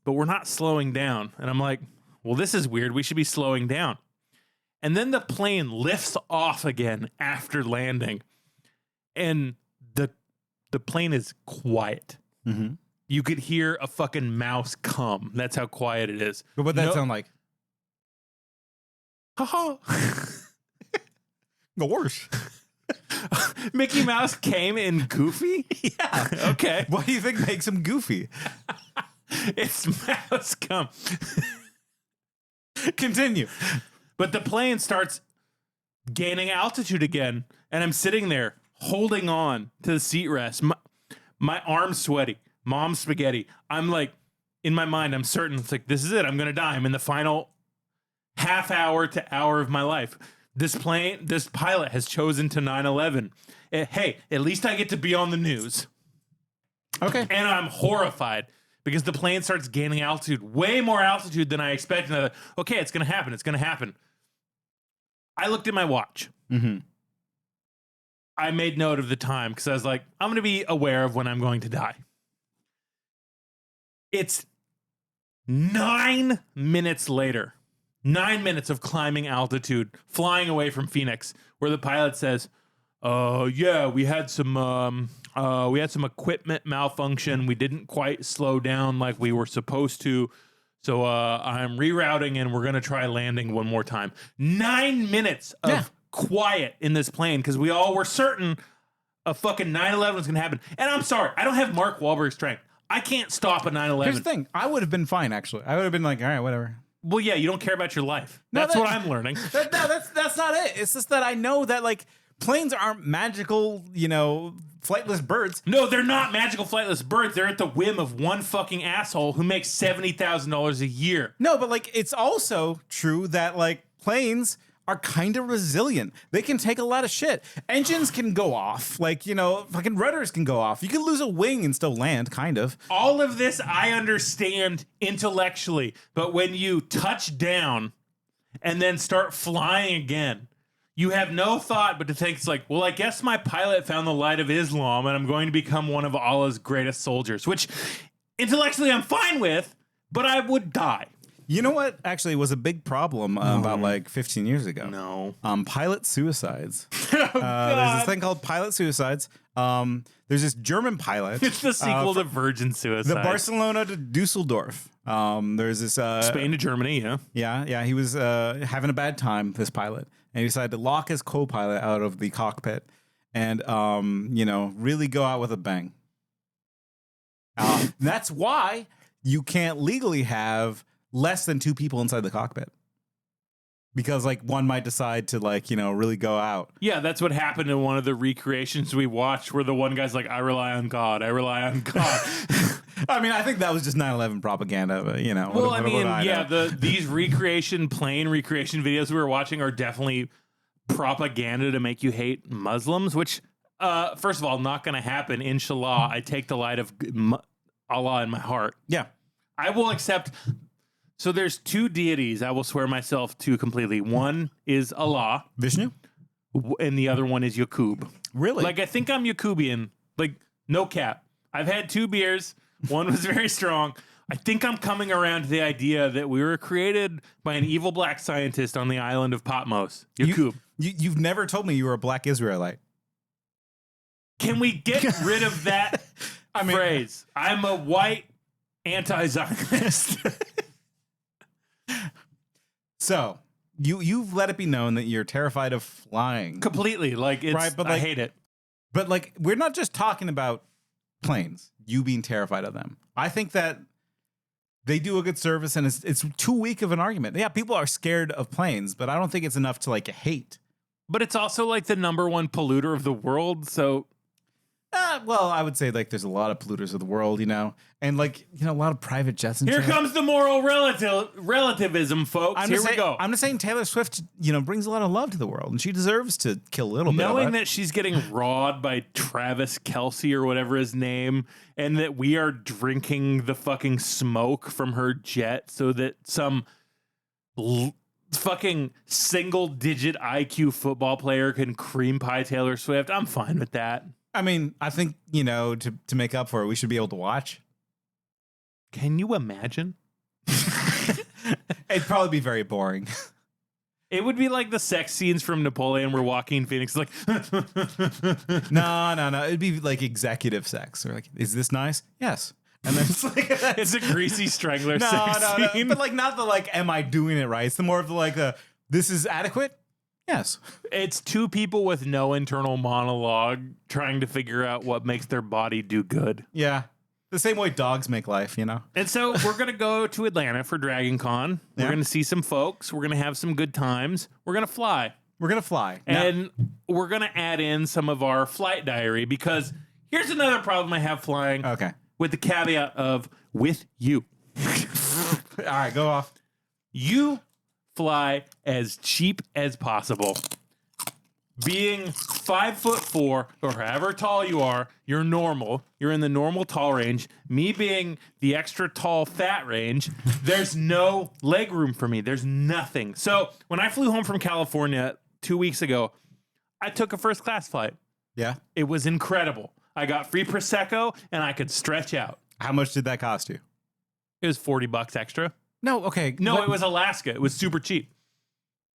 But we're not slowing down. And I'm like, well, this is weird. We should be slowing down. And then the plane lifts off again after landing. And the plane is quiet. Mm-hmm. You could hear a fucking mouse come. That's how quiet it is. But what that sound like? Ha The worst. Mickey Mouse came in Goofy? Yeah. Okay. What do you think makes him goofy? It's mouse come. Continue. But the plane starts gaining altitude again, and I'm sitting there holding on to the seat rest. My arm's sweaty. Mom's spaghetti. I'm like, in my mind, I'm certain it's like, this is it. I'm going to die. I'm in the final half hour to hour of my life. This pilot has chosen to 9/11. Hey, at least I get to be on the news. Okay. And I'm horrified because the plane starts gaining altitude, way more altitude than I expected. And I'm like, okay, it's going to happen. It's going to happen. I looked at my watch. Mm-hmm. I made note of the time because I was like, I'm going to be aware of when I'm going to die. It's 9 minutes later, 9 minutes of climbing altitude, flying away from Phoenix, where the pilot says, yeah, we had some equipment malfunction. We didn't quite slow down like we were supposed to. So I'm rerouting and we're going to try landing one more time. 9 minutes of quiet in this plane because we all were certain a fucking 9/11 was going to happen. And I'm sorry, I don't have Mark Wahlberg's strength. I can't stop a 9/11. Here's the thing. I would have been fine, actually. I would have been like, all right, whatever. Well, yeah, you don't care about your life. No, That's what I'm learning. That's not it. It's just that I know that like planes aren't magical, flightless birds. No, they're not magical flightless birds. They're at the whim of one fucking asshole who makes $70,000 a year. No, but like it's also true that like planes are kind of resilient. They can take a lot of shit. Engines can go off. Like, fucking rudders can go off. You can lose a wing and still land, kind of. All of this I understand intellectually, but when you touch down and then start flying again, you have no thought but to think it's like, well, I guess my pilot found the light of Islam and I'm going to become one of Allah's greatest soldiers, which intellectually I'm fine with, but I would die. You know what actually was a big problem about like 15 years ago? No. Pilot suicides. There's this thing called pilot suicides. There's this German pilot. It's the sequel to Virgin Suicide. The Barcelona to Dusseldorf. There's this... Spain to Germany, yeah. Yeah. He was having a bad time, this pilot. And he decided to lock his co-pilot out of the cockpit and, really go out with a bang. That's why you can't legally have less than 2 people inside the cockpit. Because like one might decide to really go out. Yeah, that's what happened in one of the recreations we watched where the one guy's like, I rely on God. I rely on God. I mean, I think that was just 9/11 propaganda, but Well, these plane recreation videos we were watching are definitely propaganda to make you hate Muslims, which, first of all, not going to happen. Inshallah, I take the light of Allah in my heart. Yeah. I will accept... So there's 2 deities I will swear myself to completely. One is Allah. Vishnu? And the other one is Yakub. Really? Like, I think I'm Yakubian. Like, no cap. I've had 2 beers. One was very strong. I think I'm coming around to the idea that we were created by an evil black scientist on the island of Patmos. Yakub. You've never told me you were a black Israelite. Can we get rid of that phrase? I'm a white anti-Zionist. So, you've let it be known that you're terrified of flying. Completely. Like, it's, right, but I hate it. But, like, we're not just talking about planes, you being terrified of them. I think that they do a good service, and it's too weak of an argument. Yeah, people are scared of planes, but I don't think it's enough to, like, hate. But it's also, like, the #1 polluter of the world, so... Well, I would say like there's a lot of polluters of the world, and like a lot of private jets. And here comes the moral relativism, folks. Here we go. I'm just saying Taylor Swift, brings a lot of love to the world, and she deserves to kill a little bit. Knowing that she's getting rawed by Travis Kelce or whatever his name, and that we are drinking the fucking smoke from her jet, so that some fucking single-digit IQ football player can cream pie Taylor Swift. I'm fine with that. I mean, I think, to make up for it, we should be able to watch. Can you imagine? It'd probably be very boring. It would be like the sex scenes from Napoleon where Joaquin Phoenix is like... No. It'd be like executive sex. Or like, is this nice? Yes. And then it's like... It's a greasy strangler sex scene. But like, not the like, am I doing it right? It's the more of the like, this is adequate? Yes. It's 2 people with no internal monologue trying to figure out what makes their body do good. Yeah. The same way dogs make life, And so we're going to go to Atlanta for Dragon Con. We're going to see some folks. We're going to have some good times. We're going to fly. And we're going to add in some of our flight diary because here's another problem I have flying. Okay. With the caveat of with you. All right, go off. You fly as cheap as possible. Being 5'4" or however tall you are, you're normal. You're in the normal tall range. Me being the extra tall fat range, there's no leg room for me. There's nothing. So when I flew home from California 2 weeks ago, I took a first class flight. Yeah. It was incredible. I got free Prosecco and I could stretch out. How much did that cost you? It was $40 extra. No, okay. No, it was Alaska. It was super cheap.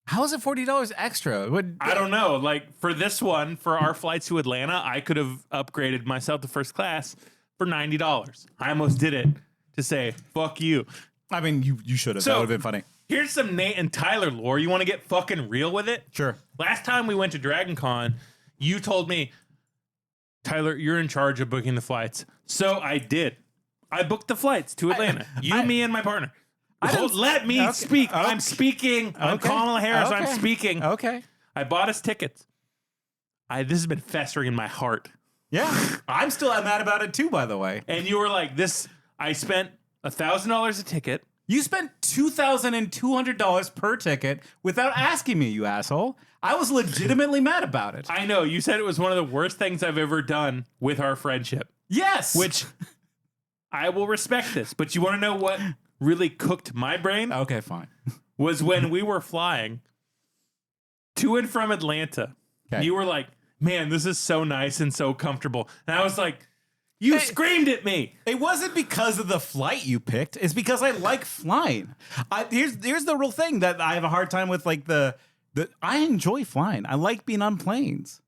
How is it $40 extra? I don't know. Like for this one, for our flights to Atlanta, I could have upgraded myself to first class for $90. I almost did it to say, fuck you. I mean, you should have. So, that would have been funny. Here's some Nate and Tyler lore. You want to get fucking real with it? Sure. Last time we went to Dragon Con, you told me, Tyler, you're in charge of booking the flights. So I did. I booked the flights to Atlanta. Me, and my partner. Let me Okay. speak. Okay. I'm speaking. I'm Okay. Kamala Harris. Okay. I'm speaking. Okay. I bought us tickets. This has been festering in my heart. Yeah. I'm still mad about it too, by the way. And you were like, this, I spent $1,000 a ticket. You spent $2,200 per ticket without asking me, you asshole. I was legitimately mad about it. I know. You said it was one of the worst things I've ever done with our friendship. Yes. Which I will respect this. But you want to know what really cooked my brain? Okay, fine. Was when we were flying to and from Atlanta. Okay. You were like, man, this is so nice and so comfortable. And I was like, you screamed at me. It wasn't because of the flight you picked. It's because I like flying. Here's the real thing that I have a hard time with. Like I enjoy flying. I like being on planes.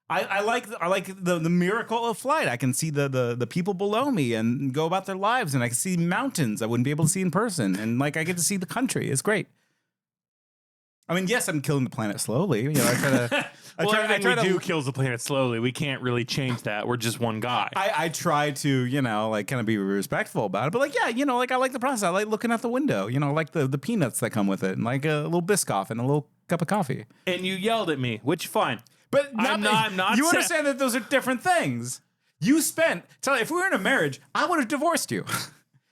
I like the miracle of flight. I can see the people below me and go about their lives, and I can see mountains I wouldn't be able to see in person, and like I get to see the country. It's great. I mean, yes, I'm killing the planet slowly. You know, I try to. Everything we do kills the planet slowly. We can't really change that. We're just one guy. I try to, you know, like kind of be respectful about it. But like, yeah, you know, like I like the process. I like looking out the window. You know, I like the peanuts that come with it, and like a little Biscoff and a little cup of coffee. And you yelled at me, which fine. But I'm not. You understand that those are different things. You spent. If we were in a marriage, I would have divorced you.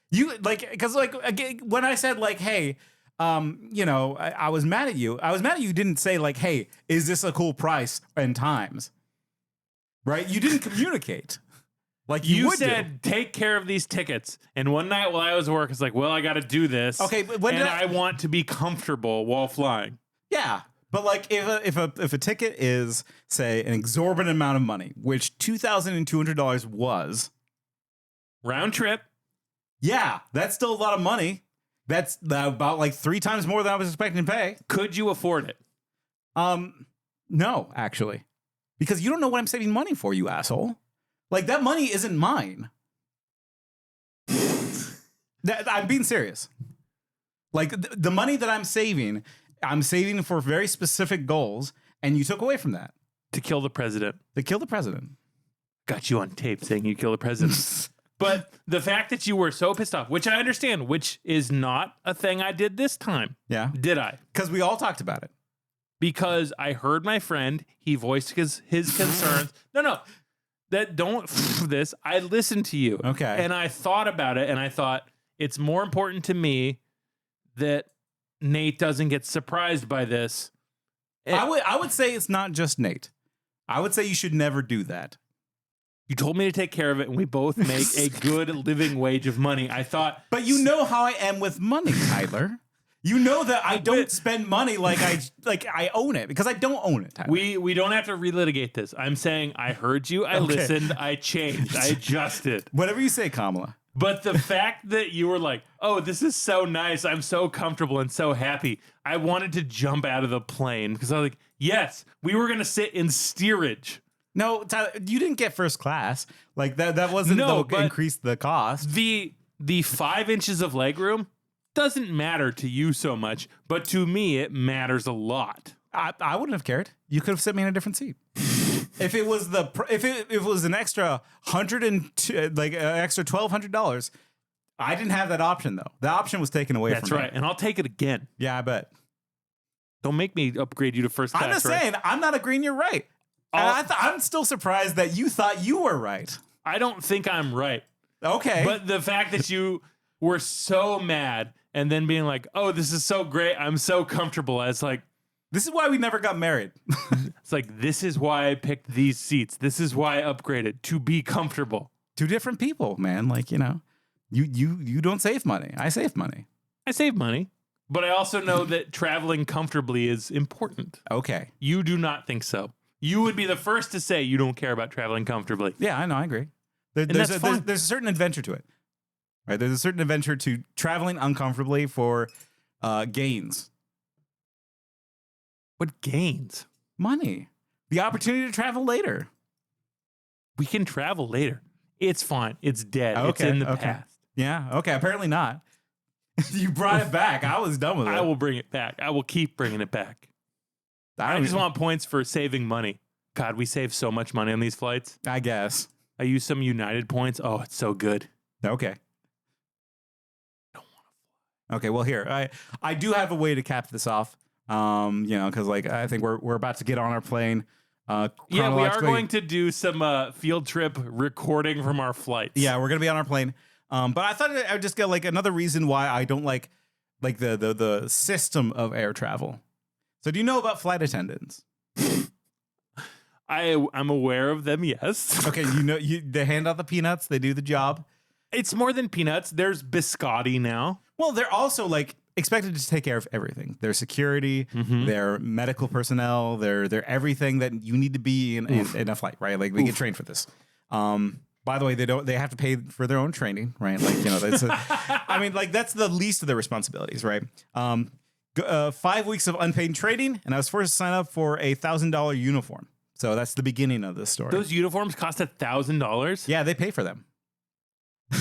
You like because like again, when I said like, hey. You know, I was mad at you. I was mad at you didn't say like, hey, is this a cool price and times? Right? You didn't communicate. Like you said, take care of these tickets. And one night while I was at work, it's like, well, I got to do this. Okay, but I want to be comfortable while flying. Yeah. But like if a ticket is, say, an exorbitant amount of money, which $2,200 was. Round trip. Yeah, that's still a lot of money. That's about like 3 times more than I was expecting to pay. Could you afford it? No, actually. Because you don't know what I'm saving money for, you asshole. Like, that money isn't mine. I'm being serious. Like, the money that I'm saving for very specific goals, and you took away from that. To kill the president. To kill the president. Got you on tape saying you kill the president. But the fact that you were so pissed off, which I understand, which is not a thing I did this time. Yeah. Did I? Because we all talked about it. Because I heard my friend, he voiced his concerns. No. Don't this. I listened to you. Okay. And I thought about it, and I thought it's more important to me that Nate doesn't get surprised by this. I would say it's not just Nate. I would say you should never do that. You told me to take care of it, and we both make a good living wage of money. I thought... But you know how I am with money, Tyler. You know that I don't spend money like I own it, because I don't own it, Tyler. We don't have to relitigate this. I'm saying I heard you, I listened, I changed, I adjusted. Whatever you say, Kamala. But the fact that you were like, oh, this is so nice, I'm so comfortable and so happy, I wanted to jump out of the plane, because I was like, yes, we were going to sit in steerage. No, Tyler, you didn't get first class. Like that wasn't increase the cost. The 5 inches of legroom doesn't matter to you so much, but to me it matters a lot. I wouldn't have cared. You could have set me in a different seat. If it was if it was an extra extra $1,200, I didn't have that option though. The option was taken away from me. That's right, and I'll take it again. Yeah, I bet. Don't make me upgrade you to first class. I'm just saying, I'm not agreeing you're right. I'm still surprised that you thought you were right. I don't think I'm right. Okay. But the fact that you were so mad and then being like, oh, this is so great, I'm so comfortable. It's like, this is why we never got married. It's like, this is why I picked these seats. This is why I upgraded, to be comfortable. 2 different people, man. Like, you know, you don't save money. I save money. I save money. But I also know that traveling comfortably is important. Okay. You do not think so. You would be the first to say you don't care about traveling comfortably. Yeah, I know. I agree. There's a certain adventure to it. Right? There's a certain adventure to traveling uncomfortably for gains. What gains? Money. The opportunity to travel later. We can travel later. It's fine. It's dead. Okay, it's in the past. Yeah. Okay. Apparently not. You brought it back. I was done with it. I will bring it back. I will keep bringing it back. I just want points for saving money. God, we save so much money on these flights. I guess. I use some United points. Oh, it's so good. Okay. Okay, well here I do have a way to cap this off. Because like I think we're about to get on our plane. Yeah, we are going to do some field trip recording from our flights. Yeah, we're gonna be on our plane. But I thought I would just get like another reason why I don't like the system of air travel. So do you know about flight attendants? I'm aware of them, yes. Okay, they hand out the peanuts, they do the job. It's more than peanuts. There's biscotti now. Well, they're also like expected to take care of everything. Their security, their medical personnel, they're everything that you need to be in a flight, right? Like they get trained for this. By the way, they have to pay for their own training, right? Like, I mean, like that's the least of their responsibilities, right? 5 weeks of unpaid training, and I was forced to sign up for a $1,000 uniform. So that's the beginning of this story. Those uniforms cost $1,000? Yeah, they pay for them.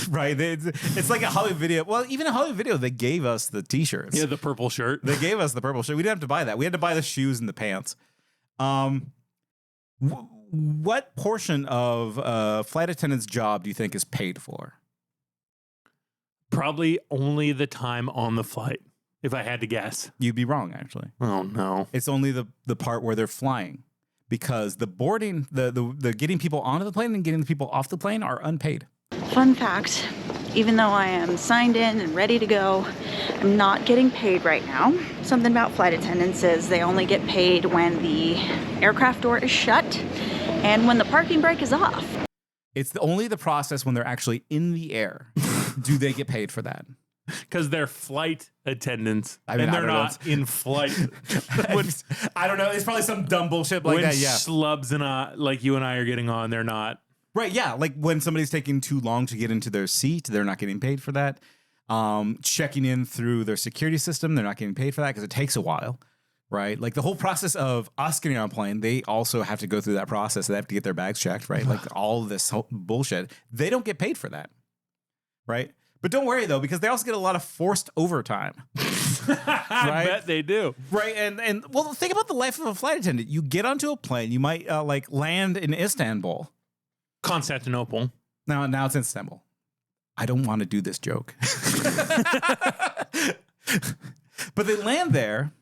Right? It's like a Hollywood Video. Well, even a Hollywood Video, they gave us the T-shirts. Yeah, the purple shirt. They gave us the purple shirt. We didn't have to buy that. We had to buy the shoes and the pants. What portion of flight attendant's job do you think is paid for? Probably only the time on the flight, if I had to guess. You'd be wrong, actually. Oh, no. It's only the part where they're flying. Because the boarding, the getting people onto the plane and getting the people off the plane are unpaid. Fun fact, even though I am signed in and ready to go, I'm not getting paid right now. Something about flight attendants is they only get paid when the aircraft door is shut and when the parking brake is off. It's only the process when they're actually in the air do they get paid for that. Because they're flight attendants, and they're not in flight. I don't know. It's probably some dumb bullshit like that. Yeah, schlubs and like you and I are getting on, they're not. Right? Yeah, like when somebody's taking too long to get into their seat, they're not getting paid for that. Checking in through their security system, they're not getting paid for that because it takes a while. Right? Like the whole process of us getting on a plane, they also have to go through that process. They have to get their bags checked. Right? Like all this whole bullshit. They don't get paid for that. Right? But don't worry, though, because they also get a lot of forced overtime. Right? I bet they do. Right. And well, think about the life of a flight attendant. You get onto a plane. You might like land in Istanbul. Constantinople. Now it's in Istanbul. I don't want to do this joke. But they land there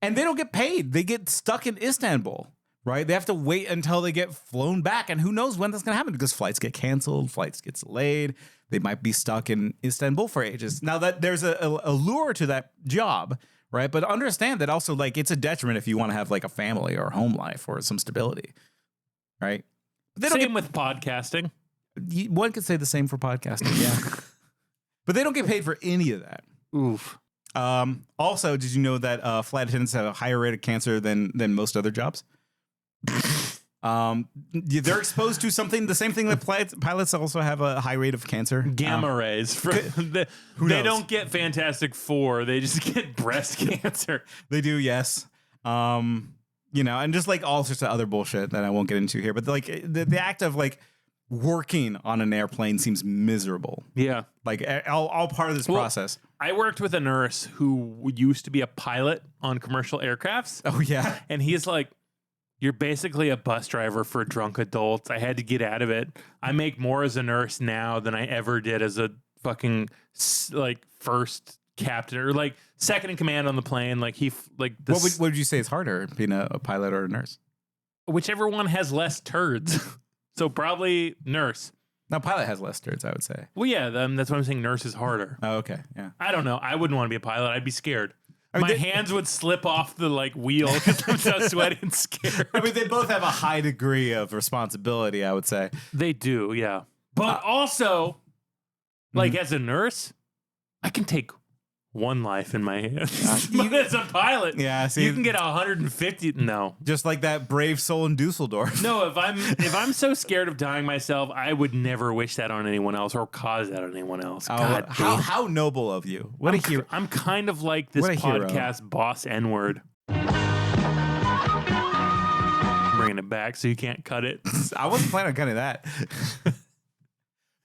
and they don't get paid. They get stuck in Istanbul. Right? They have to wait until they get flown back. And who knows when that's going to happen because flights get canceled, flights get delayed. They might be stuck in Istanbul for ages. Now that there's a lure to that job, right? But understand that also like it's a detriment if you want to have like a family or a home life or some stability, right? But they don't same with podcasting. One could say the same for podcasting, yeah. But they don't get paid for any of that. Oof. Also, did you know that flight attendants have a higher rate of cancer than most other jobs? They're exposed to something, the same thing that pilots also have a high rate of cancer. Gamma rays. They don't get Fantastic Four. They just get breast cancer. They do, yes. And just like all sorts of other bullshit that I won't get into here. But like the act of like working on an airplane seems miserable. Yeah. Like all part of this process. I worked with a nurse who used to be a pilot on commercial aircrafts. Oh, yeah. And he's like, you're basically a bus driver for drunk adults. I had to get out of it. I make more as a nurse now than I ever did as a fucking like first captain or like second in command on the plane. Like what would you say is harder, being a pilot or a nurse? Whichever one has less turds. So probably nurse. Now pilot has less turds, I would say. Well, yeah, that's what I'm saying. Nurse is harder. Oh, okay, yeah. I don't know. I wouldn't want to be a pilot. I'd be scared. My hands would slip off the like wheel because I'm so sweaty and scared. I mean, they both have a high degree of responsibility, I would say. They do, yeah. But also, like as a nurse, I can take one life in my hands. But as a pilot, yeah, you can get 150. No, just like that brave soul in Dusseldorf. No, if I'm so scared of dying myself, I would never wish that on anyone else or cause that on anyone else. God, how noble of you! What a hero! I'm kind of like this podcast boss N-word. Bringing it back so you can't cut it. I wasn't planning on cutting that.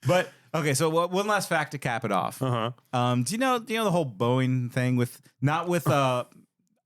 But okay, so one last fact to cap it off. Do you know the whole Boeing thing with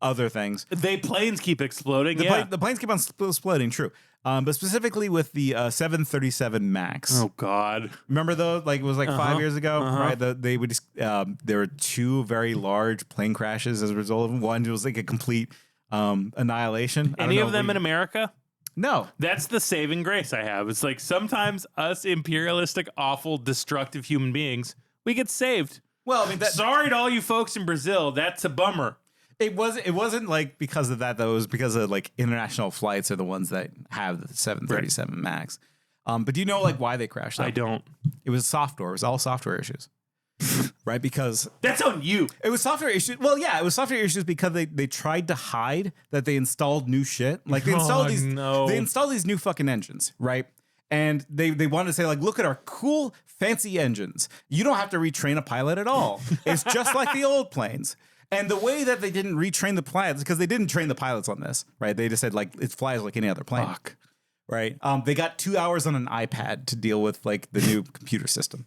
other things? Planes keep exploding. The planes keep on exploding. True. But specifically with the 737 Max. Oh God! Remember though, like it was like 5 years ago, right? They would just there were 2 very large plane crashes as a result of them. One was like a complete annihilation. Any of them in America? No. That's the saving grace I have. It's like sometimes us imperialistic, awful, destructive human beings, we get saved. Well, I mean, sorry to all you folks in Brazil. That's a bummer. It wasn't like because of that though. It was because of like international flights are the ones that have the 737 Max. But do you know like why they crashed? I don't. It was software. It was all software issues. Right, because that's on you. It was software issues. Well, yeah, it was software issues because they tried to hide that they installed new shit. Like they installed they installed these new fucking engines, right? And they wanted to say like, look at our cool fancy engines. You don't have to retrain a pilot at all. It's just like the old planes. And the way that they didn't retrain the pilots, because they didn't train the pilots on this, right? They just said like it flies like any other plane. Fuck. Right. They got 2 hours on an iPad to deal with like the new computer system.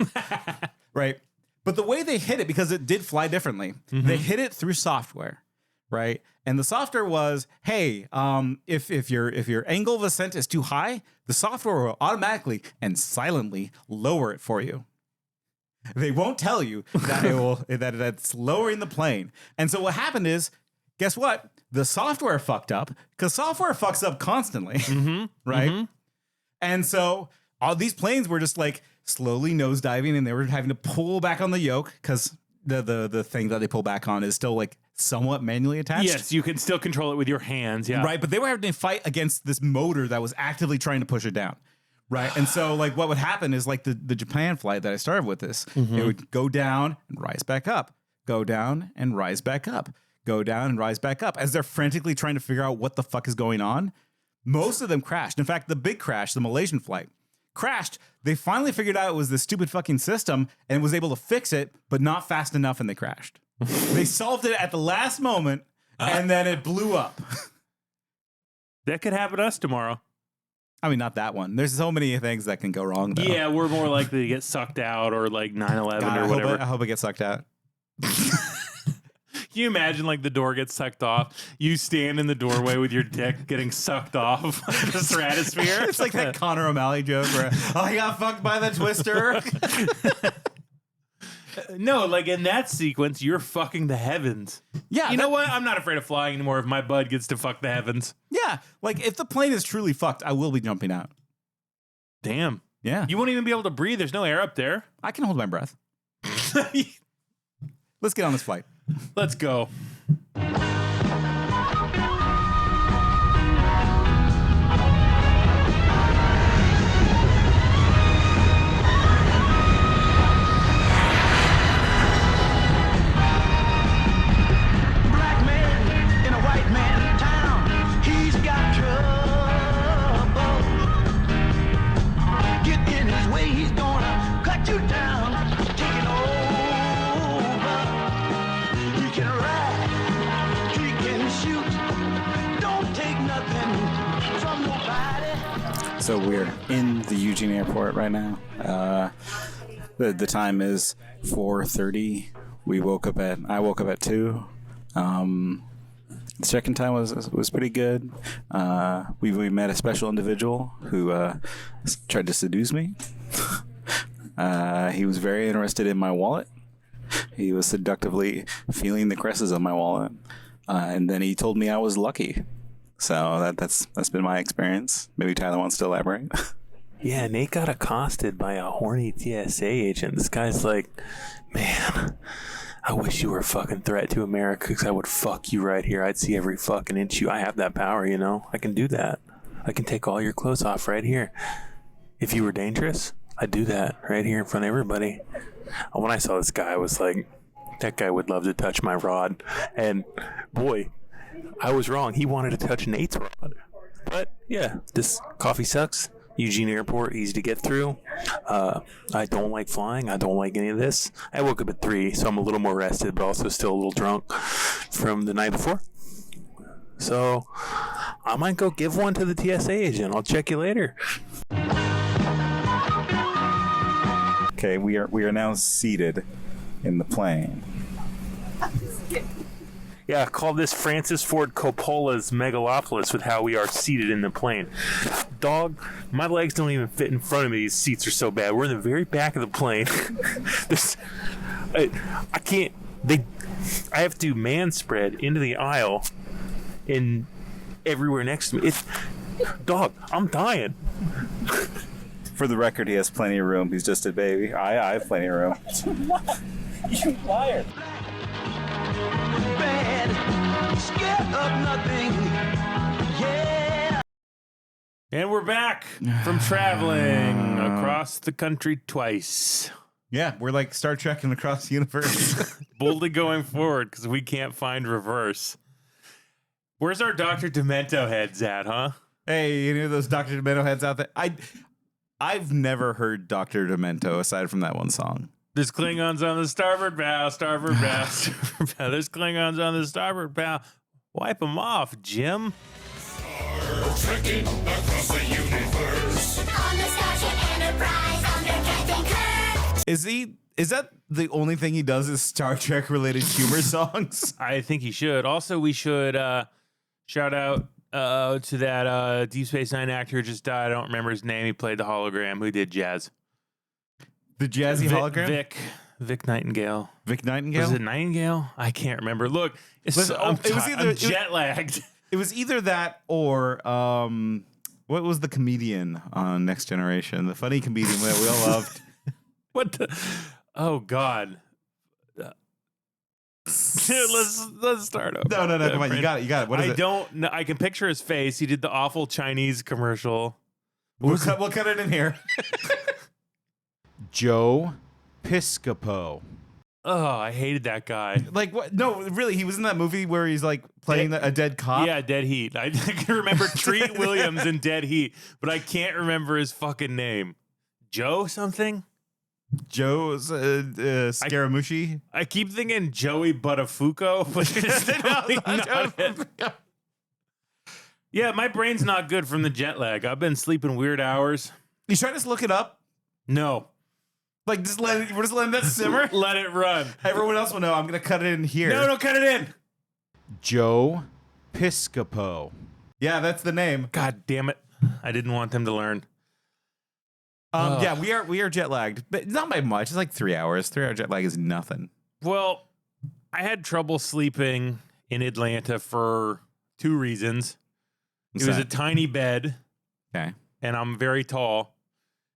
Right. But the way they hit it, because it did fly differently, they hit it through software. Right. And the software was, hey, if your angle of ascent is too high, the software will automatically and silently lower it for you. They won't tell you that that's lowering the plane. And so what happened is, guess what? The software fucked up because software fucks up constantly. Right. And so all these planes were just like slowly nosediving and they were having to pull back on the yoke because the thing that they pull back on is still like somewhat manually attached. Yes, you can still control it with your hands. Yeah. Right. But they were having to fight against this motor that was actively trying to push it down. Right. And so like what would happen is like the Japan flight that I started with this, it would go down and rise back up, go down and rise back up, go down and rise back up as they're frantically trying to figure out what the fuck is going on. Most of them crashed. In fact, the big crash, the Malaysian flight, crashed. They finally figured out it was this stupid fucking system and was able to fix it, but not fast enough and they crashed. They solved it at the last moment and then it blew up. That could happen to us tomorrow. I mean, not that one. There's so many things that can go wrong, though. Yeah, we're more likely to get sucked out or like 9/11 or whatever. I hope it gets sucked out. Can you imagine like the door gets sucked off? You stand in the doorway with your dick getting sucked off the stratosphere. It's like that Connor O'Malley joke where, oh, I got fucked by the twister. No, like in that sequence, you're fucking the heavens. Yeah. You know what? I'm not afraid of flying anymore if my bud gets to fuck the heavens. Yeah. Like if the plane is truly fucked, I will be jumping out. Damn. Yeah. You won't even be able to breathe. There's no air up there. I can hold my breath. Let's get on this flight. Let's go. So we're in the Eugene airport right now. The time is 4:30. I woke up at 2. The check-in time was pretty good. We met a special individual who tried to seduce me. He was very interested in my wallet. He was seductively feeling the creases of my wallet, and then he told me I was lucky. So that's been my experience. Maybe Tyler wants to elaborate. Yeah, Nate got accosted by a horny TSA agent. This guy's like, man, I wish you were a fucking threat to America because I would fuck you right here. I'd see every fucking inch you. I have that power, you know. I can do that. I can take all your clothes off right here. If you were dangerous, I'd do that right here in front of everybody. When I saw this guy, I was like, that guy would love to touch my rod. And boy, I was wrong. He wanted to touch Nate's rod. But yeah, this coffee sucks. Eugene Airport, easy to get through. I don't like flying. I don't like any of this. I woke up at 3, so I'm a little more rested, but also still a little drunk from the night before. So I might go give one to the TSA agent. I'll check you later. Okay, we are now seated in the plane. Yeah, call this Francis Ford Coppola's Megalopolis with how we are seated in the plane. Dog, my legs don't even fit in front of me. These seats are so bad. We're in the very back of the plane. I can't. I have to man spread into the aisle and everywhere next to me. Dog, I'm dying. For the record, he has plenty of room. He's just a baby. I have plenty of room. You liar. Scared of nothing. Yeah. And we're back from traveling across the country twice. Yeah, we're like Star Trek and across the universe. Boldly going forward because we can't find reverse. Where's our Dr. Demento heads at, huh? Hey, any of those Dr. Demento heads out there? I've never heard Dr. Demento aside from that one song. There's Klingons on the starboard bow, starboard bow, starboard bow. There's Klingons on the starboard bow. Wipe them off, Jim. Trekking across the universe. On the Starship Enterprise under Captain Kirk. Is that the only thing he does is Star Trek related humor songs? I think he should. Also, we should shout out to that Deep Space Nine actor who just died. I don't remember his name. He played the hologram. Who did jazz? The jazzy hologram? Vic Nightingale. Vic Nightingale? Was it Nightingale? I can't remember. Look, I'm jet lagged. It was either that or what was the comedian on Next Generation? The funny comedian that we all loved. What the? Oh God. Let's start over. No, come on, you got it. What is it? I don't know. I can picture his face. He did the awful Chinese commercial. We'll cut it in here. Joe Piscopo. Oh, I hated that guy. Like what? No, really, he was in that movie where he's like playing a dead cop. Yeah, Dead Heat. I can remember Treat Williams in Dead Heat, but I can't remember his fucking name. Joe something? Joe Scaramucci. I keep thinking Joey Buttafuoco, but it's definitely not it. Yeah, my brain's not good from the jet lag. I've been sleeping weird hours. You trying to look it up? No. Like, we're just letting that simmer? Let it run. Everyone else will know. I'm going to cut it in here. No, cut it in. Joe Piscopo. Yeah, that's the name. God damn it. I didn't want them to learn. Yeah, we are jet lagged, but not by much. It's like 3 hours. 3 hour jet lag is nothing. Well, I had trouble sleeping in Atlanta for 2 reasons. It was a tiny bed. Okay. And I'm very tall.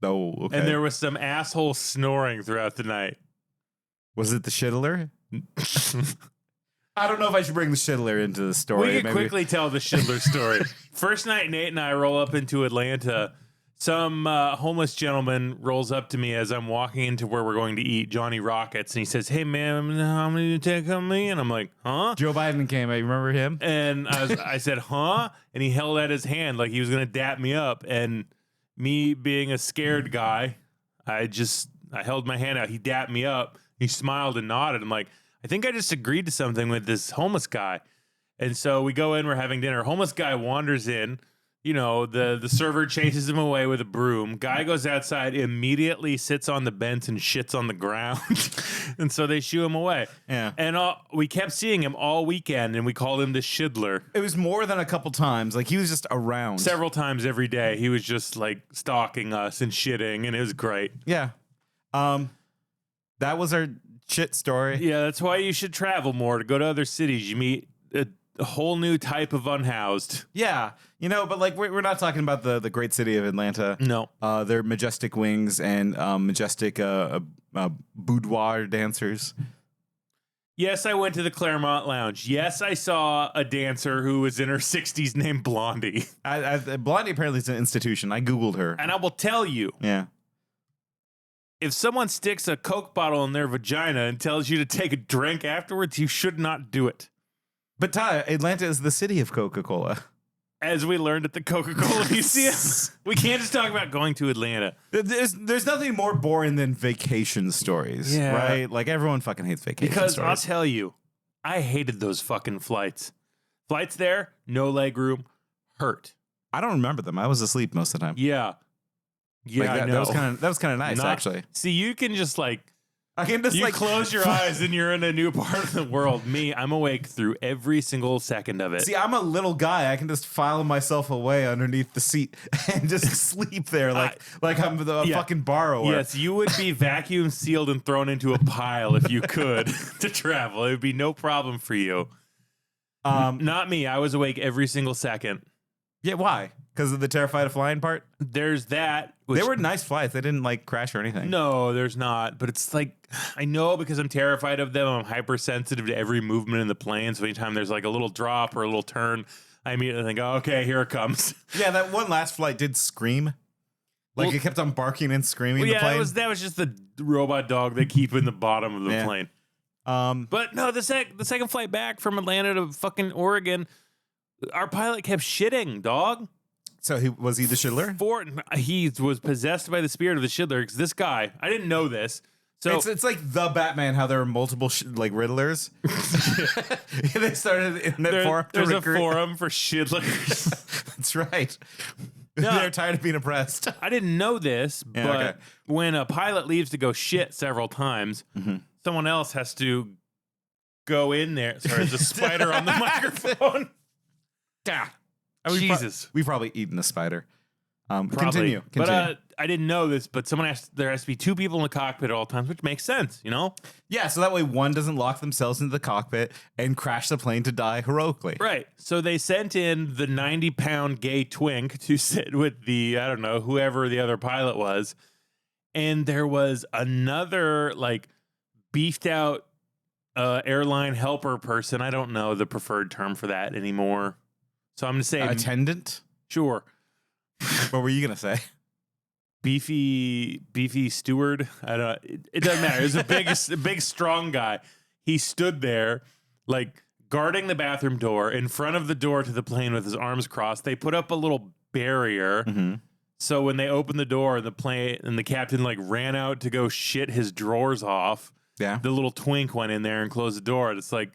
Oh, okay. And there was some asshole snoring throughout the night. Was it the Shittler? I don't know if I should bring the Shittler into the story. We can quickly tell the Shittler story. First night, Nate and I roll up into Atlanta. Some homeless gentleman rolls up to me as I'm walking into where we're going to eat, Johnny Rockets, and he says, "Hey, man, how many do you take on me?" And I'm like, "Huh?" Joe Biden came. I remember him. And I said, "Huh?" And he held out his hand like he was going to dap me up. And me being a scared guy, I held my hand out. He dapped me up. He smiled and nodded. I'm like, I think I just agreed to something with this homeless guy. And so we go in, we're having dinner. Homeless guy wanders in. You know, the server chases him away with a broom. Guy goes outside, immediately sits on the bench and shits on the ground. And so they shoo him away. Yeah. And we kept seeing him all weekend, and we called him the Shiddler. It was more than a couple times. Like, he was just around. Several times every day. He was just, like, stalking us and shitting, and it was great. Yeah. That was our shit story. Yeah, that's why you should travel more, to go to other cities. You meet a whole new type of unhoused. Yeah, you know, but like we're not talking about the great city of Atlanta. No, their majestic wings and majestic boudoir dancers. Yes, I went to the Claremont Lounge. Yes, I saw a dancer who was in her 60s named Blondie. Blondie apparently is an institution. I Googled her. And I will tell you. Yeah. If someone sticks a Coke bottle in their vagina and tells you to take a drink afterwards, you should not do it. But Ty, Atlanta is the city of Coca-Cola. As we learned at the Coca-Cola Museum. We can't just talk about going to Atlanta. There's nothing more boring than vacation stories, right? Like, everyone fucking hates vacation stories. I'll tell you, I hated those fucking flights. Flights there, no leg room, hurt. I don't remember them. I was asleep most of the time. Yeah. Yeah, like that was kind of nice, actually. See, you can just, like, I can just You close your eyes and you're in a new part of the world. Me, I'm awake through every single second of it. See, I'm a little guy. I can just file myself away underneath the seat and just sleep there like I'm the fucking borrower. Yes, you would be vacuum sealed and thrown into a pile if you could to travel. It would be no problem for you. Not me. I was awake every single second. Yeah, why? Because of the terrified of flying part? There's that. They were nice flights. They didn't like crash or anything. No, there's not. But it's like, I know because I'm terrified of them. I'm hypersensitive to every movement in the plane. So anytime there's like a little drop or a little turn, I immediately think, oh, okay, here it comes. Yeah, that one last flight did scream. Like it kept on barking and screaming. Well, the plane. that was just the robot dog they keep in the bottom of the plane. But no, the second flight back from Atlanta to fucking Oregon, our pilot kept shitting, dog. So was he the Schindler? He was possessed by the spirit of the Schindler. Because this guy, I didn't know this. So it's like the Batman, how there are multiple Riddlers. They started in that forum. There's a forum for Schindlers. That's right. No, they're tired of being oppressed. I didn't know this, but when a pilot leaves to go shit several times, someone else has to go in there. Sorry, there's a spider on the microphone. Yeah. Jesus. We've probably eaten a spider. Continue. But I didn't know this, but there has to be two people in the cockpit at all times, which makes sense, you know? Yeah, so that way one doesn't lock themselves into the cockpit and crash the plane to die heroically. Right. So they sent in the 90-pound gay twink to sit with the, I don't know, whoever the other pilot was. And there was another, like, beefed out airline helper person. I don't know the preferred term for that anymore. So I'm going to say attendant? Sure. What were you going to say? Beefy steward. I don't. It doesn't matter. It was a big, strong guy. He stood there, like guarding the bathroom door in front of the door to the plane with his arms crossed. They put up a little barrier, so when they opened the door, the plane and the captain like ran out to go shit his drawers off. Yeah, the little twink went in there and closed the door. And it's like.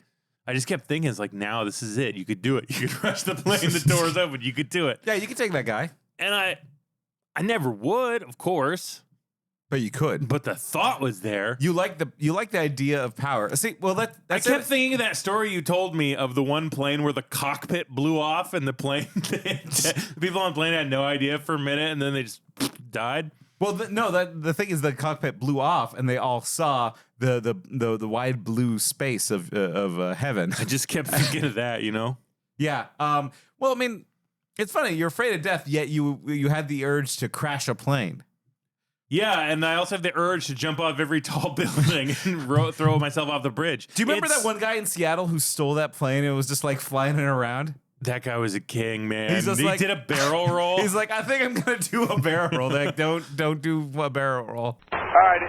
I just kept thinking, it's like, now this is it. You could do it. You could rush the plane. The door's open. You could do it. Yeah, you could take that guy. And I never would, of course. But you could. But the thought was there. You like the idea of power. See, well, that's I kept thinking of that story you told me of the one plane where the cockpit blew off and the plane, the people on the plane had no idea for a minute and then they just died. Well, the thing is the cockpit blew off and they all saw the wide blue space of heaven. I just kept thinking of that, you know? Yeah. Well, I mean, it's funny. You're afraid of death, yet you had the urge to crash a plane. Yeah, and I also have the urge to jump off every tall building and throw myself off the bridge. Do you remember that one guy in Seattle who stole that plane and was just like flying it around? That guy was a king, man. He did a barrel roll. He's like, I think I'm gonna do a barrel roll. They're like, don't do a barrel roll. All right.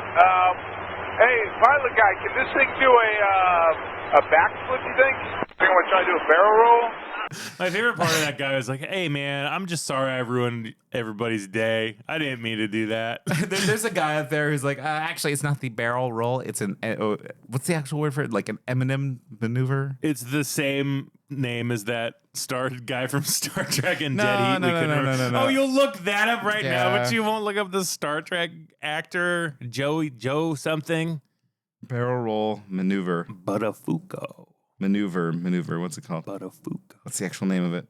Hey, pilot guy, can this thing do a backflip? You think? I'm gonna try to do a barrel roll. My favorite part of that guy was like, "Hey, man, I'm just sorry I ruined everybody's day. I didn't mean to do that." There's a guy out there who's like, actually, it's not the barrel roll. It's an what's the actual word for it? Like an Eminem maneuver. It's the same name as that guy from Star Trek and Dead Heat. No. Oh, you'll look that up right now, but you won't look up the Star Trek actor Joe something. Barrel roll maneuver. Buttafuoco. Maneuver. What's it called? Buttafuoco. What's the actual name of it?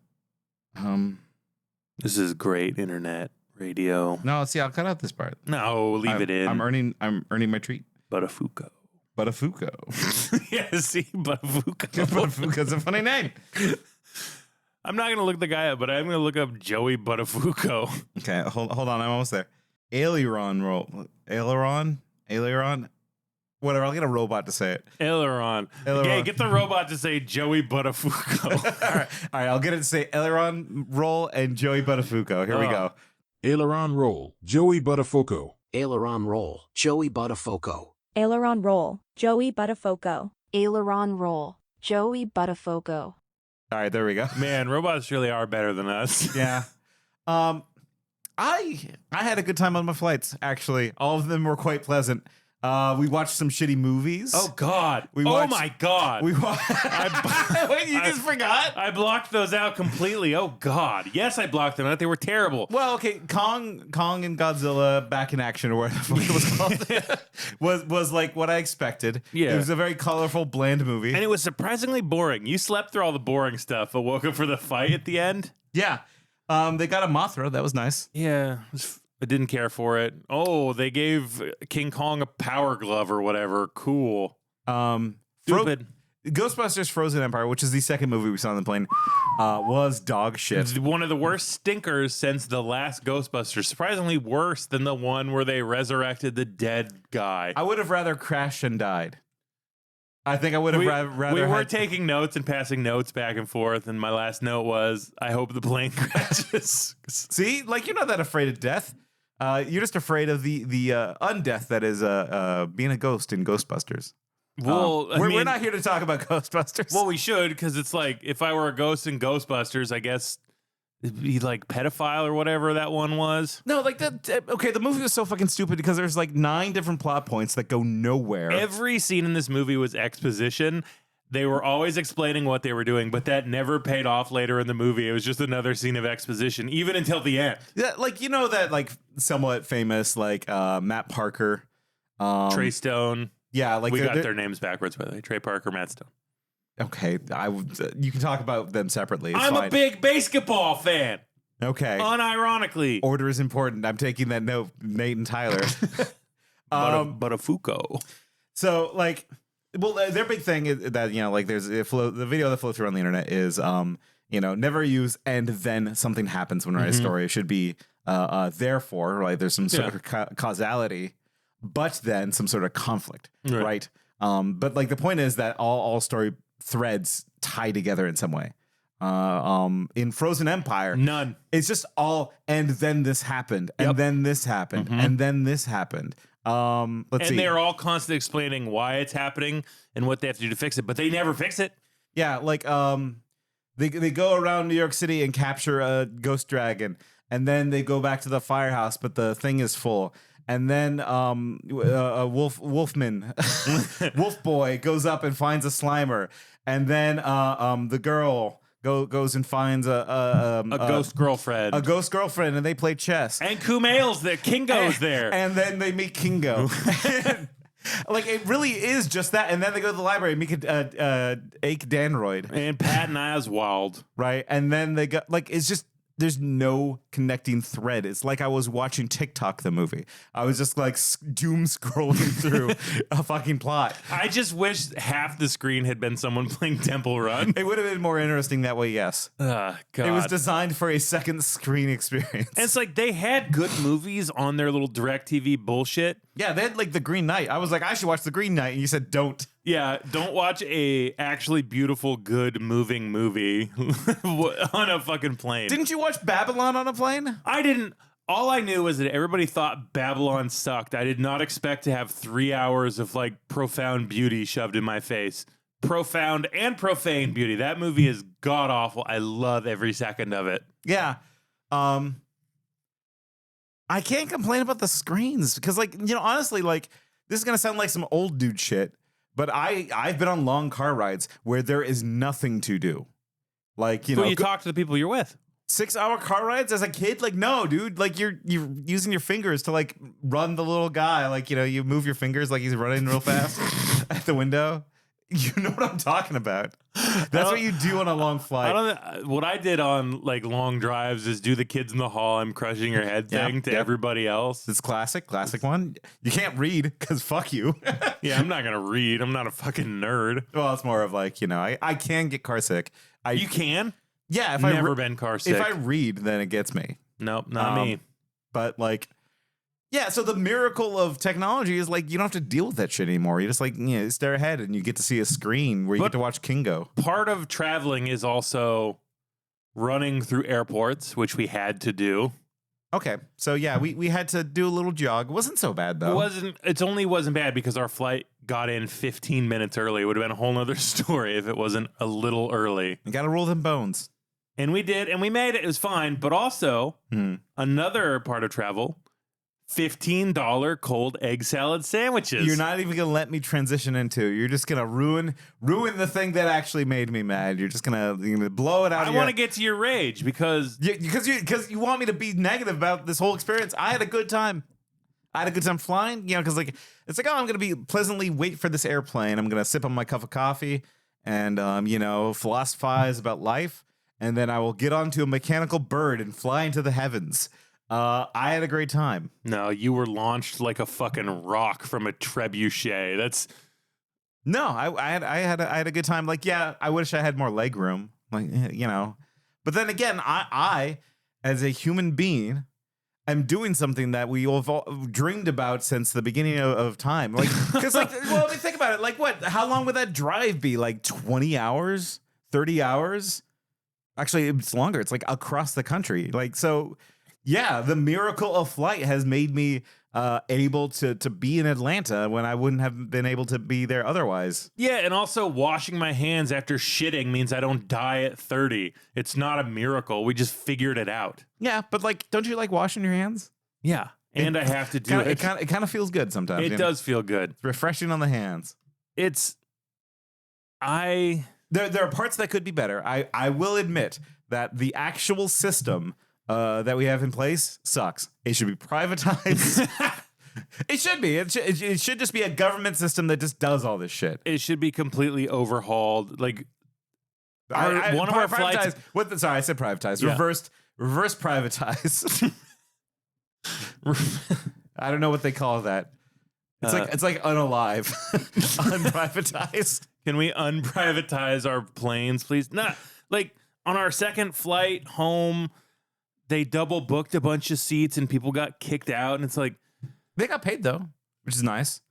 This is great internet radio. No, see, I'll cut out this part. No, leave it in. I'm earning my treat. Buttafuoco. Yeah, see, Buttafuoco. Buttafuoco's a funny name. I'm not gonna look the guy up, but I'm gonna look up Joey Buttafuoco. Okay, hold on, I'm almost there. Aileron roll. Aileron. Whatever, I'll get a robot to say it. Aileron. Okay, get the robot to say Joey Buttafuoco. All right, I'll get it to say aileron roll and Joey Buttafuoco. Here we go. Aileron roll, Joey Buttafuoco. Aileron roll, Joey Buttafuoco. Aileron roll, Joey Buttafuoco. Aileron roll, Joey Buttafuoco. All right, there we go. Man, robots really are better than us. Yeah. I had a good time on my flights, actually. All of them were quite pleasant. We watched some shitty movies. Oh God! My God! Wait, you just forgot? I blocked those out completely. Oh God! Yes, I blocked them out. They were terrible. Well, okay, Kong and Godzilla back in action, or whatever it was called, was like what I expected. Yeah, it was a very colorful, bland movie, and it was surprisingly boring. You slept through all the boring stuff, but woke up for the fight at the end. Yeah, they got a Mothra. That was nice. Yeah. I didn't care for it. Oh, they gave King Kong a power glove or whatever. Cool. Stupid. Ghostbusters Frozen Empire, which is the second movie we saw on the plane, was dog shit. It's one of the worst stinkers since the last Ghostbusters. Surprisingly worse than the one where they resurrected the dead guy. I would have rather crashed and died. I think I would have rather. We were taking notes and passing notes back and forth, and my last note was, I hope the plane crashes. See? Like, you're not that afraid of death. You're just afraid of the undeath that is being a ghost in Ghostbusters. Well, we're not here to talk about Ghostbusters. Well, we should, because it's like, if I were a ghost in Ghostbusters, I guess it'd be like pedophile or whatever that one was. No, like that. Okay, the movie was so fucking stupid because there's like 9 different plot points that go nowhere. Every scene in this movie was exposition. They were always explaining what they were doing, but that never paid off later in the movie. It was just another scene of exposition, even until the end. Yeah, like, you know, that like somewhat famous like Matt Parker, Trey Stone. Yeah, like we got their names backwards, by the way. Trey Parker, Matt Stone. Okay, you can talk about them separately. It's I'm fine. a big basketball fan. Okay, unironically, order is important. I'm taking that note, Nate and Tyler. But a Foucault. So like. Well, their big thing is that, you know, like there's the video that floats around the internet is, you know, never use and then something happens when writing a story. It should be therefore, right? There's some sort of causality, but then some sort of conflict, right? But like the point is that all story threads tie together in some way. In Frozen Empire, none. It's just all, and then this happened, and then this happened, and then this happened. Let's see. And they're all constantly explaining why it's happening and what they have to do to fix it, but they never fix it. Yeah, like they go around New York City and capture a ghost dragon, and then they go back to the firehouse, but the thing is full. And then Wolfman, Wolf Boy goes up and finds a Slimer, and then the girl goes and finds a ghost girlfriend. A ghost girlfriend, and they play chess. And Kumail's there. Kingo's there. And then they meet Kingo. Like, it really is just that. And then they go to the library and meet Ake Danroyd. And Patton Oswalt. Right. And then they go, like, it's just, there's no connecting thread. It's like I was watching TikTok, the movie. I was just like doom scrolling through a fucking plot. I just wish half the screen had been someone playing Temple Run. It would have been more interesting that way, yes. God. It was designed for a second screen experience. And it's like they had good movies on their little DirecTV bullshit. Yeah, they had like The Green Knight. I was like, I should watch The Green Knight. And you said, don't. Yeah, don't watch a actually beautiful, good, moving movie on a fucking plane. Didn't you watch Babylon on a plane? I didn't. All I knew was that everybody thought Babylon sucked. I did not expect to have 3 hours of like profound beauty shoved in my face. Profound and profane beauty. That movie is god awful. I love every second of it. Yeah. I can't complain about the screens because, like, you know, honestly, like, this is going to sound like some old dude shit. But I've been on long car rides where there is nothing to do. Like, you know, you talk to the people you're with. 6-hour car rides as a kid? Like, no, dude. Like, you're using your fingers to like run the little guy. Like, you know, you move your fingers like he's running real fast at the window. You know what I'm talking about. That's what you do on a long flight. What I did on like long drives is do the kids in the hall, I'm crushing your head thing to everybody else. It's classic one. You can't read because fuck you. Yeah, I'm not going to read. I'm not a fucking nerd. Well, it's more of like, you know, I can get car sick. You can? Yeah. If Never been car sick. If I read, then it gets me. Nope, not me. But like, yeah, so the miracle of technology is like you don't have to deal with that shit anymore. You just like, you know, stare ahead and you get to see a screen where you get to watch Kingo. Part of traveling is also running through airports, which we had to do. Okay, so yeah, we had to do a little jog. It wasn't so bad though. It only wasn't bad because our flight got in 15 minutes early. It would have been a whole nother story if it wasn't a little early. You got to roll them bones. And we did, and we made it. It was fine. But also, another part of travel, $15 cold egg salad sandwiches. You're not even gonna let me transition into. You're just gonna ruin the thing that actually made me mad. You're gonna blow it out. I want to get to your rage because you want me to be negative about this whole experience. I had a good time. I had a good time flying. Because it's like, oh, I'm gonna be pleasantly wait for this airplane. I'm gonna sip on my cup of coffee and philosophize about life, and then I will get onto a mechanical bird and fly into the heavens. I had a great time. No, you were launched like a fucking rock from a trebuchet. I had a good time. Like, yeah, I wish I had more leg room. But then again, I as a human being, I'm doing something that we all dreamed about since the beginning of time. Like, because think about it. Like, what? How long would that drive be? Like 20 hours, 30 hours? Actually, it's longer. It's like across the country. Like, so. Yeah, the miracle of flight has made me able to be in Atlanta when I wouldn't have been able to be there otherwise. Yeah, and also washing my hands after shitting means I don't die at 30. It's not a miracle. We just figured it out. Yeah, but don't you like washing your hands? Yeah, and I have to do it. It kind of feels good sometimes. It does feel good. It's refreshing on the hands. There are parts that could be better. I will admit that the actual system that we have in place sucks. It should be privatized. It should be. It should just be a government system that just does all this shit. It should be completely overhauled. Like one of our flights. Sorry, I said privatized. Yeah. Reverse privatize. I don't know what they call that. It's like unalive, unprivatized. Can we unprivatize our planes, please? Not like on our second flight home. They double booked a bunch of seats and people got kicked out. And it's like, they got paid though, which is nice.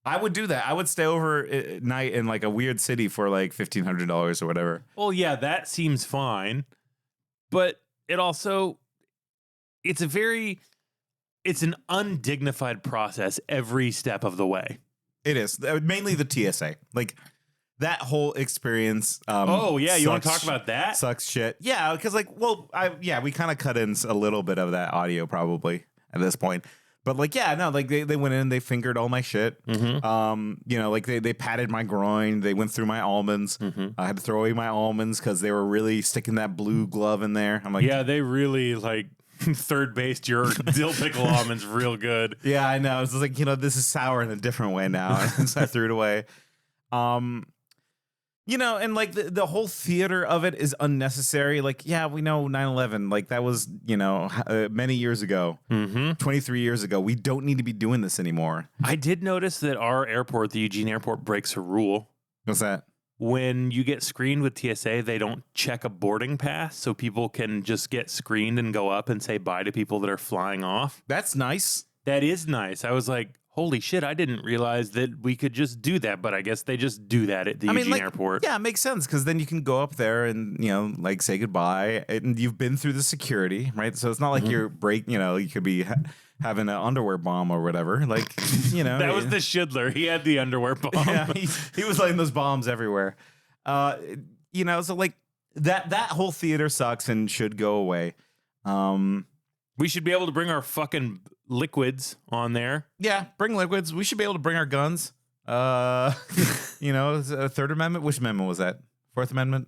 I would do that. I would stay over at night in like a weird city for like $1,500 or whatever. Well, yeah, that seems fine. But it also, it's an undignified process every step of the way. It is. Mainly the TSA. Like, that whole experience. You want to talk about that? Sucks shit. Yeah, because we kind of cut in a little bit of that audio probably at this point. But they went in, they fingered all my shit. Mm-hmm. They patted my groin, they went through my almonds. Mm-hmm. I had to throw away my almonds because they were really sticking that blue glove in there. I'm like, yeah, they really third based your dill pickle almonds real good. Yeah, I know. It's like this is sour in a different way now, and so I threw it away. And the whole theater of it is unnecessary. Like, yeah, we know 9/11. Like, that was, many years ago, 23 years ago. We don't need to be doing this anymore. I did notice that our airport, the Eugene Airport, breaks a rule. What's that? When you get screened with TSA, they don't check a boarding pass, so people can just get screened and go up and say bye to people that are flying off. That's nice. That is nice. I was like, holy shit, I didn't realize that we could just do that, but I guess they just do that at the Eugene Airport. Yeah, it makes sense because then you can go up there and, say goodbye, and you've been through the security, right? So it's not like you're you could be having an underwear bomb or whatever. Like, that was the Schindler. He had the underwear bomb. Yeah, he was letting those bombs everywhere. So that whole theater sucks and should go away. We should be able to bring our fucking liquids on there. Yeah, bring liquids. We should be able to bring our guns. Third Amendment. Which amendment was that? Fourth Amendment?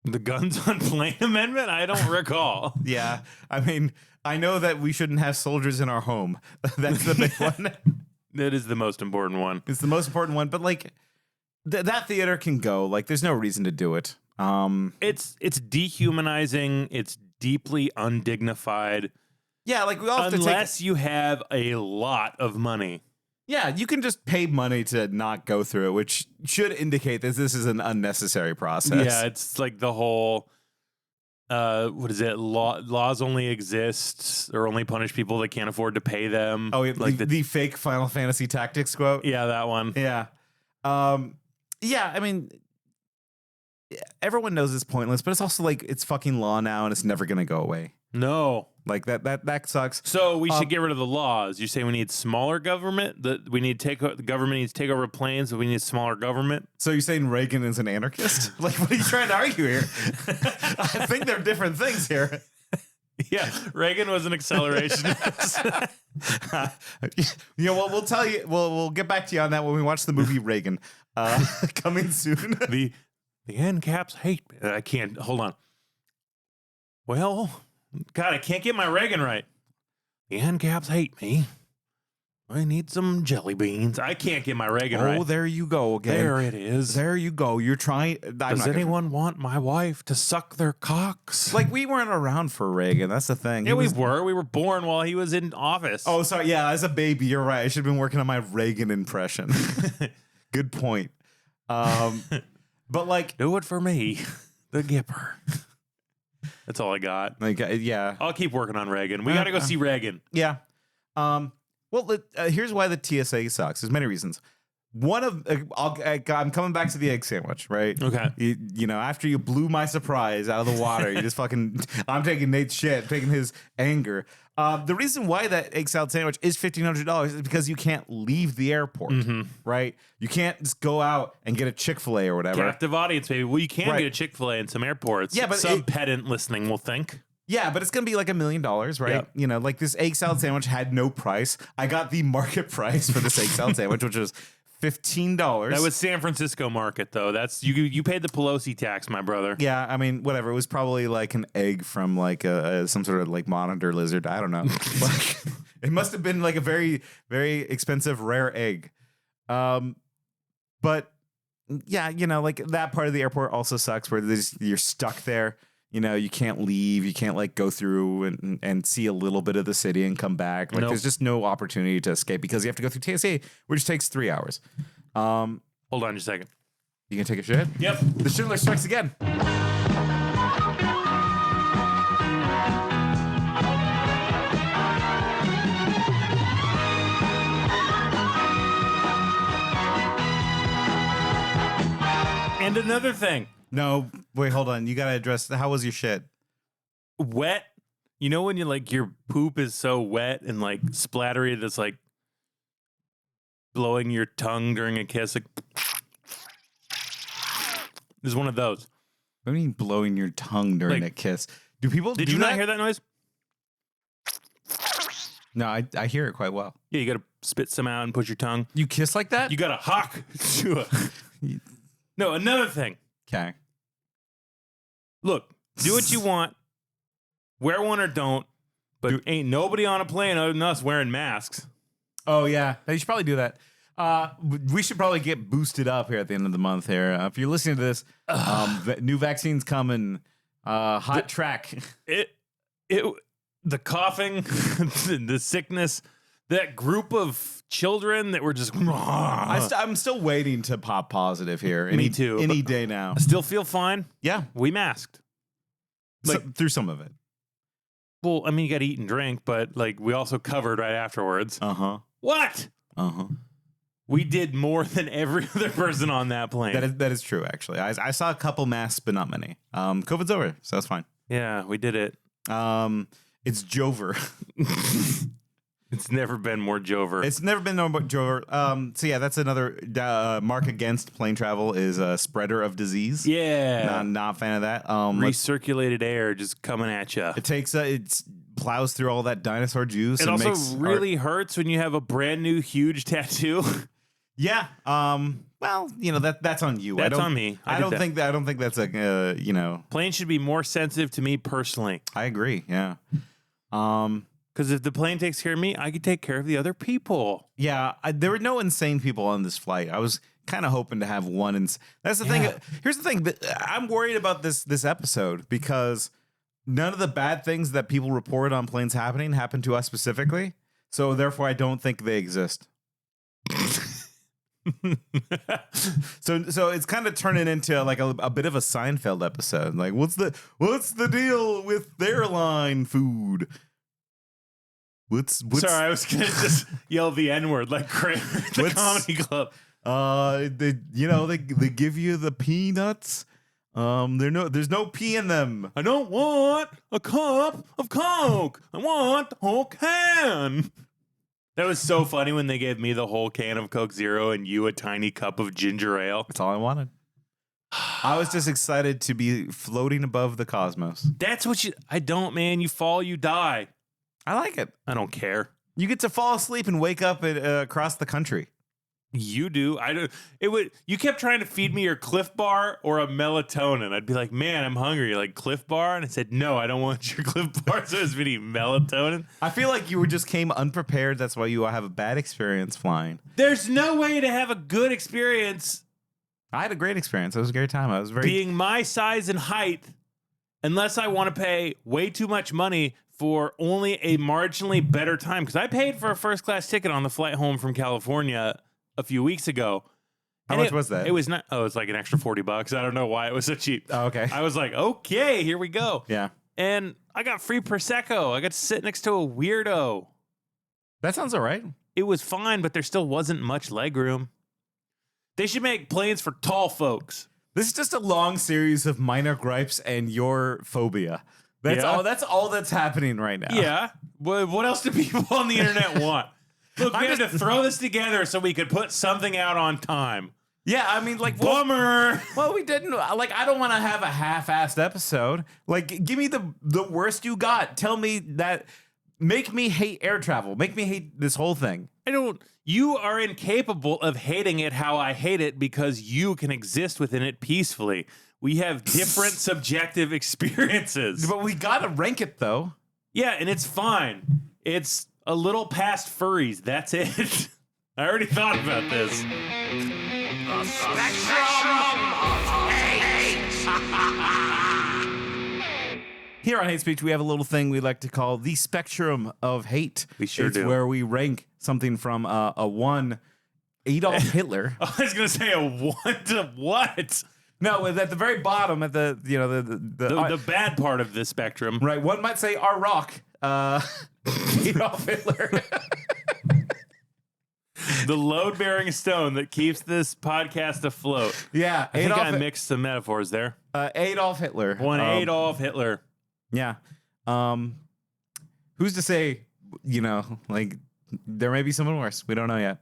The guns on plane amendment? I don't recall. Yeah. I mean, I know that we shouldn't have soldiers in our home. That's the big one. That is the most important one. It's the most important one. But that theater can go. Like, there's no reason to do it. It's dehumanizing. It's deeply undignified. Yeah, we all have unless you have a lot of money. Yeah, you can just pay money to not go through it, which should indicate that this is an unnecessary process. Yeah, it's like the whole what is it? Laws only exist or only punish people that can't afford to pay them. Oh, like the fake Final Fantasy Tactics quote. Yeah, that one. Yeah. Yeah, I mean, everyone knows it's pointless, but it's also it's fucking law now and it's never going to go away. No. That sucks. So we should get rid of the laws. You say we need smaller government? The government needs to take over planes, so we need smaller government? So you're saying Reagan is an anarchist? What are you trying to argue here? I think they're different things here. Yeah, Reagan was an acceleration. Well, we'll tell you. We'll get back to you on that when we watch the movie Reagan. Coming soon. The end caps hate me. I can't. Hold on. Well, God, I can't get my Reagan right. The end caps hate me. I need some jelly beans. I can't get my Reagan right. Oh, there you go again. There it is. There you go. You're trying. Does anyone want my wife to suck their cocks? Like, we weren't around for Reagan. That's the thing. Yeah, we were. We were born while he was in office. Oh, sorry. Yeah, as a baby, you're right. I should have been working on my Reagan impression. Good point. But like, do it for me, the Gipper. That's all I got. Like, yeah, I'll keep working on Reagan. We got to go see Reagan. Yeah. Well, here's why the TSA sucks. There's many reasons. One of I'm coming back to the egg sandwich, right? Okay. You know, after you blew my surprise out of the water, you just fucking. I'm taking Nate's shit, I'm taking his anger. The reason why that egg salad sandwich is $1,500 is because you can't leave the airport, right? You can't just go out and get a Chick-fil-A or whatever. Captive audience, baby. Well, you can get a Chick-fil-A in some airports. Yeah, but some pedant listening will think. Yeah, but it's going to be like $1 million, right? Yep. You know, like this egg salad sandwich had no price. I got the market price for this egg salad sandwich, which was $15. That was San Francisco market, though. That's you paid the Pelosi tax, my brother. Yeah, I mean, whatever. It was probably like an egg from like some sort of like monitor lizard. I don't know. Like, it must have been like a very, very expensive, rare egg. But yeah, you know, like that part of the airport also sucks where you're stuck there. You know, you can't leave. You can't like go through and see a little bit of the city and come back. Like, there's just no opportunity to escape because you have to go through TSA, which takes 3 hours. Hold on just a second. You gonna take a shit? Yep. The Schindler strikes again. And another thing. No, wait, hold on. You gotta address how was your shit? Wet. You know when you like your poop is so wet and like splattery that's like blowing your tongue during a kiss. Like, there's one of those. What do you mean blowing your tongue during a kiss? Do people? Did you not hear that noise? No, I hear it quite well. Yeah, you gotta spit some out and put your tongue. You kiss like that? You gotta hawk. No, another thing. Okay. Look, do what you want. Wear one or don't. But ain't nobody on a plane other than us wearing masks. Oh, yeah. You should probably do that. We should probably get boosted up here at the end of the month here. If you're listening to this, new vaccines coming. Hot track. The coughing, the sickness, that group of children that were just. I'm still waiting to pop positive here. Me too. Any day now. I still feel fine. Yeah. We masked. Like, through some of it. Well, I mean, you got to eat and drink, but like we also covered right afterwards. What? We did more than every other person on that plane. That is true, actually. I saw a couple masks, but not many. COVID's over, so that's fine. Yeah, we did it. It's Jover. It's never been more Jover. It's never been more Jover. So yeah, that's another mark against plane travel is a spreader of disease. Yeah. Not a fan of that. Recirculated air just coming at you. It takes it plows through all that dinosaur juice. It and also makes really hurts when you have a brand new huge tattoo. Yeah. Well, you know that's on you. That's on me. I don't think that's a you know. Planes should be more sensitive to me personally. I agree. Yeah. Because if the plane takes care of me, I could take care of the other people. Yeah, there were no insane people on this flight. I was kind of hoping to have one. That's the thing. Here's the thing. I'm worried about this episode because none of the bad things that people report on planes happen to us specifically. So therefore, I don't think they exist. So it's kind of turning into like a bit of a Seinfeld episode. Like, what's the deal with airline food? What's Sorry, I was gonna just yell the N-word like Kramer at the comedy club. They give you the peanuts. There's no pee in them. I don't want a cup of Coke. I want the whole can. That was so funny when they gave me the whole can of Coke Zero and you a tiny cup of ginger ale. That's all I wanted. I was just excited to be floating above the cosmos. That's what I don't, man. You fall, you die. I like it. I don't care. You get to fall asleep and wake up across the country. You do. I do. You kept trying to feed me your Cliff Bar or a melatonin. I'd be like, man, I'm hungry. Like Cliff Bar? And I said, no, I don't want your Cliff Bar. So I was eating melatonin. I feel like you just came unprepared. That's why you have a bad experience flying. There's no way to have a good experience. I had a great experience. It was a great time. I was being my size and height, unless I want to pay way too much money for only a marginally better time. Because I paid for a first class ticket on the flight home from California a few weeks ago. How much was that? It was not. Oh, it's like an extra $40. I don't know why it was so cheap. Oh, okay. I was like, okay, here we go. Yeah. And I got free Prosecco. I got to sit next to a weirdo. That sounds all right. It was fine, but there still wasn't much legroom. They should make planes for tall folks. This is just a long series of minor gripes and your phobia. That's all that's happening right now. Yeah. What else do people on the internet want? Look, we had to throw this together so we could put something out on time. Yeah, I mean, like, bummer. Well, we didn't. Like, I don't want to have a half-assed episode. Like, give me the worst you got. Tell me that. Make me hate air travel. Make me hate this whole thing. You are incapable of hating it how I hate it because you can exist within it peacefully. We have different subjective experiences. But we gotta rank it, though. Yeah, and it's fine. It's a little past furries. That's it. I already thought about this. The spectrum of hate. Here on Hate Speech, we have a little thing we like to call the spectrum of hate. We sure it's do. Where we rank something from a 1, Adolf Hitler. I was going to say a 1 to what? No, at the very bottom, at the the bad part of the spectrum. Right. One might say our rock, Adolf Hitler. The load-bearing stone that keeps this podcast afloat. Yeah. I think I mixed some metaphors there. Adolf Hitler. Adolf Hitler. Yeah. Who's to say, like, there may be someone worse. We don't know yet.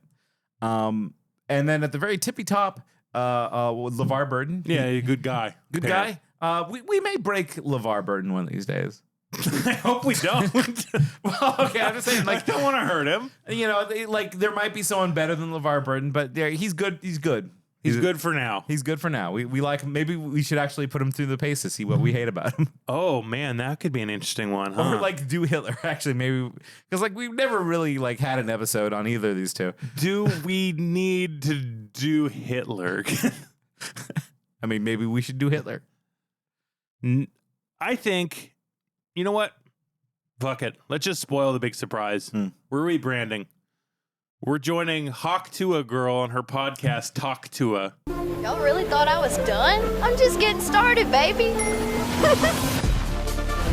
And then at the very tippy top, LeVar Burton. Yeah, good guy. Good guy. We may break LeVar Burton one of these days. I hope we don't. Well, okay, I'm just saying, like, I don't want to hurt him. Like, there might be someone better than LeVar Burton, but he's good. He's good. He's good for now. He's good for now. We like him. Maybe we should actually put him through the paces, see what we hate about him. Oh man, that could be an interesting one, huh? Or like do Hitler actually, maybe, because like we've never really like had an episode on either of these two. Do we need to do Hitler? I mean, maybe we should do Hitler. I think, you know what? Fuck it. Let's just spoil the big surprise. We're rebranding. We're joining Talk Tuah girl on her podcast, Talk Tuah. Y'all really thought I was done? I'm just getting started, baby.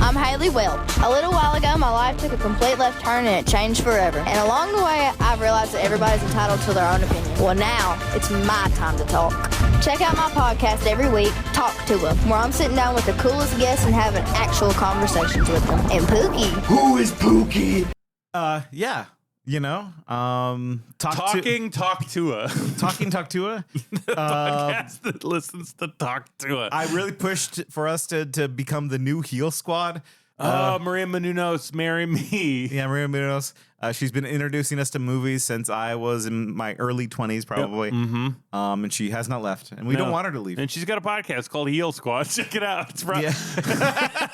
I'm Haley Weld. A little while ago, my life took a complete left turn and it changed forever. And along the way, I've realized that everybody's entitled to their own opinion. Well, now it's my time to talk. Check out my podcast every week, Talk Tuah, where I'm sitting down with the coolest guests and having actual conversations with them. And Pookie. Who is Pookie? Yeah. Talking Talk Tuah. Talking Talk Tuah? The podcast that listens to Talk Tuah. I really pushed for us to become the new heel squad. Maria Menounos, marry me. Yeah, Maria Menounos. She's been introducing us to movies since I was in my early 20s, probably. Yep. Mm-hmm. And she has not left. And we don't want her to leave. And she's got a podcast called Heel Squad. Check it out. It's right. Yeah.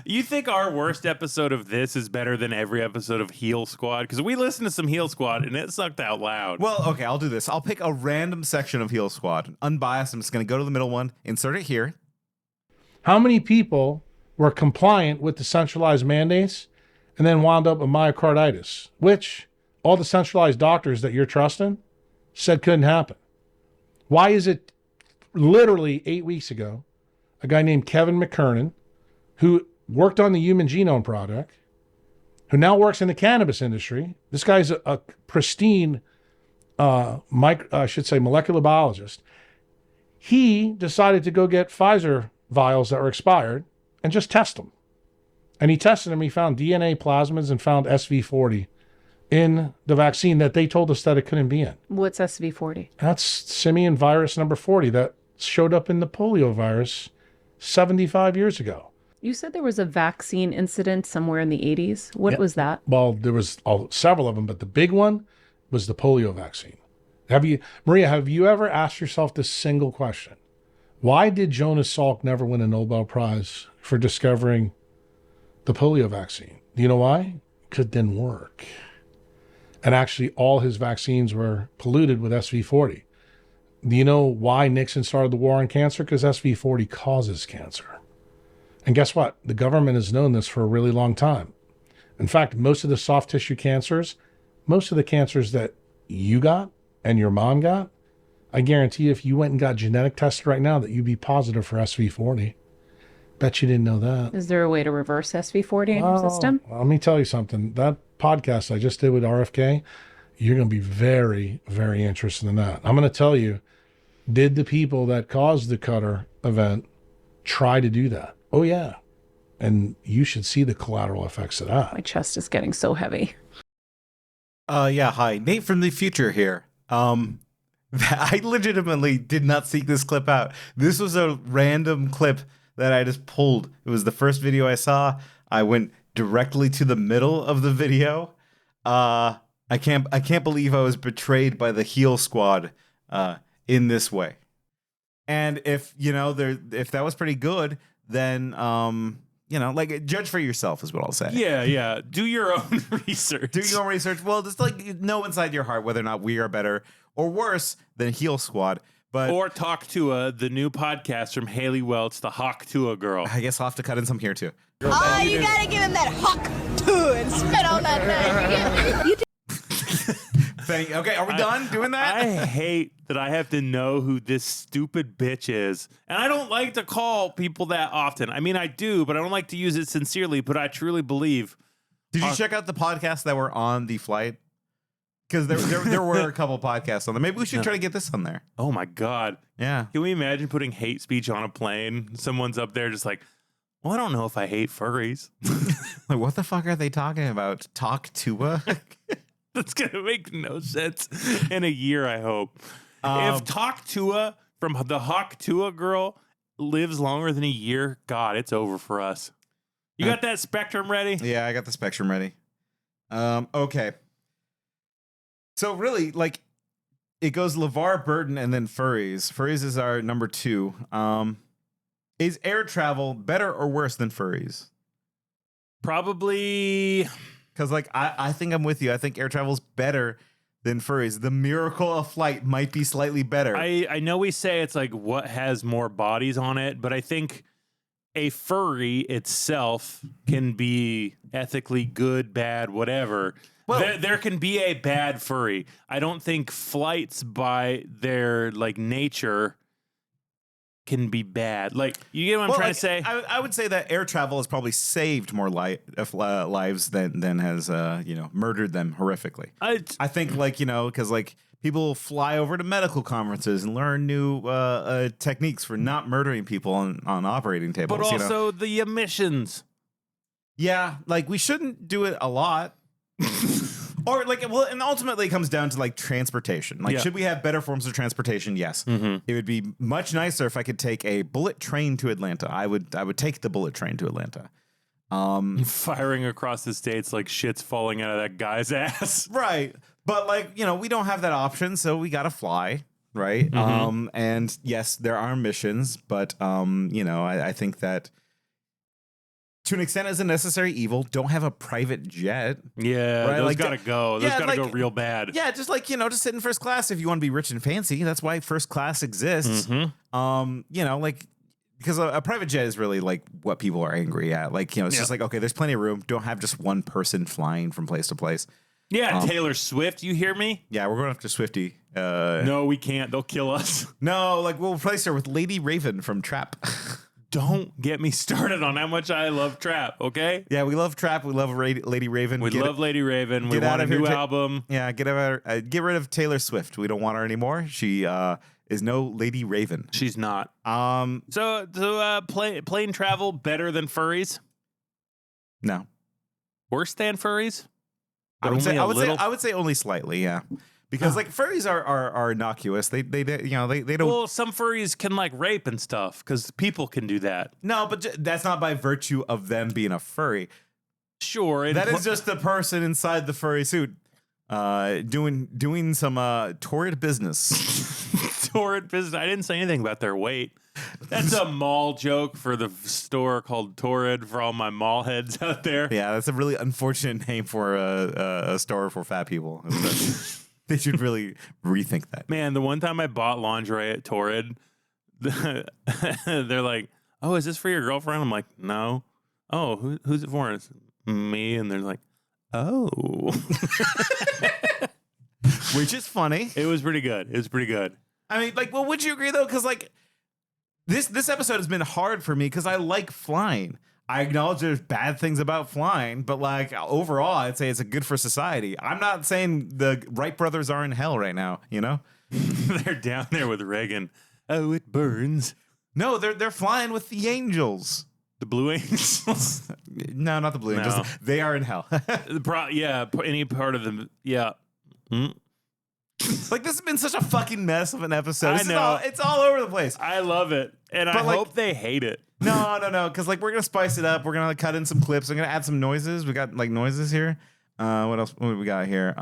You think our worst episode of this is better than every episode of Heel Squad? Because we listened to some Heel Squad and it sucked out loud. Well, okay, I'll do this. I'll pick a random section of Heel Squad. Unbiased. I'm just going to go to the middle one, insert it here. How many people were compliant with the centralized mandates and then wound up with myocarditis, which all the centralized doctors that you're trusting said couldn't happen? Why is it literally 8 weeks ago, a guy named Kevin McKernan, who worked on the Human Genome Project, who now works in the cannabis industry. This guy's a pristine, molecular biologist. He decided to go get Pfizer vials that were expired and just test them. And he tested them. He found DNA plasmids and found SV40 in the vaccine that they told us that it couldn't be in. What's SV40? That's simian virus number 40 that showed up in the polio virus 75 years ago. You said there was a vaccine incident somewhere in the 80s. What was that? Well, there was several of them, but the big one was the polio vaccine. Maria, have you ever asked yourself this single question? Why did Jonas Salk never win a Nobel Prize for discovering the polio vaccine? Do you know why? Because it didn't work. And actually, all his vaccines were polluted with SV40. Do you know why Nixon started the war on cancer? Because SV40 causes cancer. And guess what? The government has known this for a really long time. In fact, most of the soft tissue cancers, most of the cancers that you got and your mom got, I guarantee if you went and got genetic tested right now that you'd be positive for SV40. Bet you didn't know that. Is there a way to reverse SV40 in your system? Let me tell you something. That podcast I just did with RFK, you're going to be very, very interested in that. I'm going to tell you, did the people that caused the Qatar event try to do that? Oh, yeah. And you should see the collateral effects of that. My chest is getting so heavy. Yeah, hi. Nate from the future here. I legitimately did not seek this clip out. This was a random clip that I just pulled. It was the first video I saw. I went directly to the middle of the video. I can't believe I was betrayed by the heel squad in this way. And if that was pretty good, then like judge for yourself is what I'll say. Yeah. Do your own research. Do your own research. Well, just like know inside your heart whether or not we are better or worse than Heel Squad. Or Talk Tuah, the new podcast from Haley Welch, the Hawk Tuah girl. I guess I'll have to cut in some here too. Oh, you gotta give him that hawk too and spit on that thing. Okay, are we done doing that? I hate that I have to know who this stupid bitch is. And I don't like to call people that often. I mean, I do, but I don't like to use it sincerely, but I truly believe. Did you check out the podcasts that were on the flight? Because there were a couple podcasts on there. Maybe we should try to get this on there. Oh, my God. Yeah. Can we imagine putting hate speech on a plane? Someone's up there just like, well, I don't know if I hate furries. Like, what the fuck are they talking about? Talk Tuah? That's going to make no sense in a year, I hope. If Talk Tuah from the Hawk Tuah girl lives longer than a year, God, it's over for us. You got that spectrum ready? Yeah, I got the spectrum ready. Okay. So really, like, it goes LeVar Burton and then furries. Furries is our number 2. Is air travel better or worse than furries? Probably... Because, like, I think I'm with you. I think air travel's better than furries. The miracle of flight might be slightly better. I know we say it's like what has more bodies on it, but I think a furry itself can be ethically good, bad, whatever. Well, there can be a bad furry. I don't think flights by their like nature can be bad. Like, you get what I'm trying to say? I would say that air travel has probably saved more lives than has murdered them horrifically. I think because like people fly over to medical conferences and learn new techniques for not murdering people on operating tables. But also the emissions. Yeah, like we shouldn't do it a lot. Or like, well, and ultimately it comes down to like transportation. Like, should we have better forms of transportation? Yes. Mm-hmm. It would be much nicer if I could take a bullet train to Atlanta. I would take the bullet train to Atlanta. Firing across the states like shit's falling out of that guy's ass. Right. But like, we don't have that option, so we got to fly. Right. Mm-hmm. And yes, there are missions, but I think that to an extent is a necessary evil. Don't have a private jet. Yeah, right? Those gotta go. Those gotta go real bad. Yeah, just like, just sit in first class if you want to be rich and fancy. That's why first class exists. Mm-hmm. Like, because a private jet is really like what people are angry at. Like, it's just like, okay, there's plenty of room. Don't have just one person flying from place to place. Yeah, Taylor Swift, you hear me? Yeah, we're going after Swiftie. No, we can't. They'll kill us. No, like we'll replace her with Lady Raven from Trap. Don't get me started on how much I love Trap, okay? Yeah, we love Trap. We love Lady Raven. We love Lady Raven. We want a new album. Yeah, get rid of Taylor Swift. We don't want her anymore. She is no Lady Raven. She's not. So plane travel better than furries? No. Worse than furries? I would say only slightly, yeah. Because like furries are innocuous. They don't. Well, some furries can like rape and stuff because people can do that. No, but that's not by virtue of them being a furry. Sure, that is just the person inside the furry suit doing some torrid business. Torrid business. I didn't say anything about their weight. That's a mall joke for the store called Torrid for all my mall heads out there. Yeah, that's a really unfortunate name for a store for fat people. They should really rethink that. Man, the one time I bought lingerie at Torrid, they're like, "Oh, is this for your girlfriend?" I'm like, "No." "Oh, who's it for?" It's me. And they're like, "Oh." Which is funny. It was pretty good. It was pretty good. I mean, like, well, would you agree though? Because like this episode has been hard for me because I like flying. I acknowledge there's bad things about flying, but like overall, I'd say it's good for society. I'm not saying the Wright brothers are in hell right now, you know? They're down there with Reagan. "Oh, it burns." No, they're flying with the angels. The Blue Angels? No, not the Blue Angels. They are in hell. Yeah, any part of them. Yeah. Like, this has been such a fucking mess of an episode. I know. It's all over the place. I love it. And I hope they hate it. No. Because, like, we're going to spice it up. We're going to cut in some clips. We're going to add some noises. We got, like, noises here. What else? What do we got here?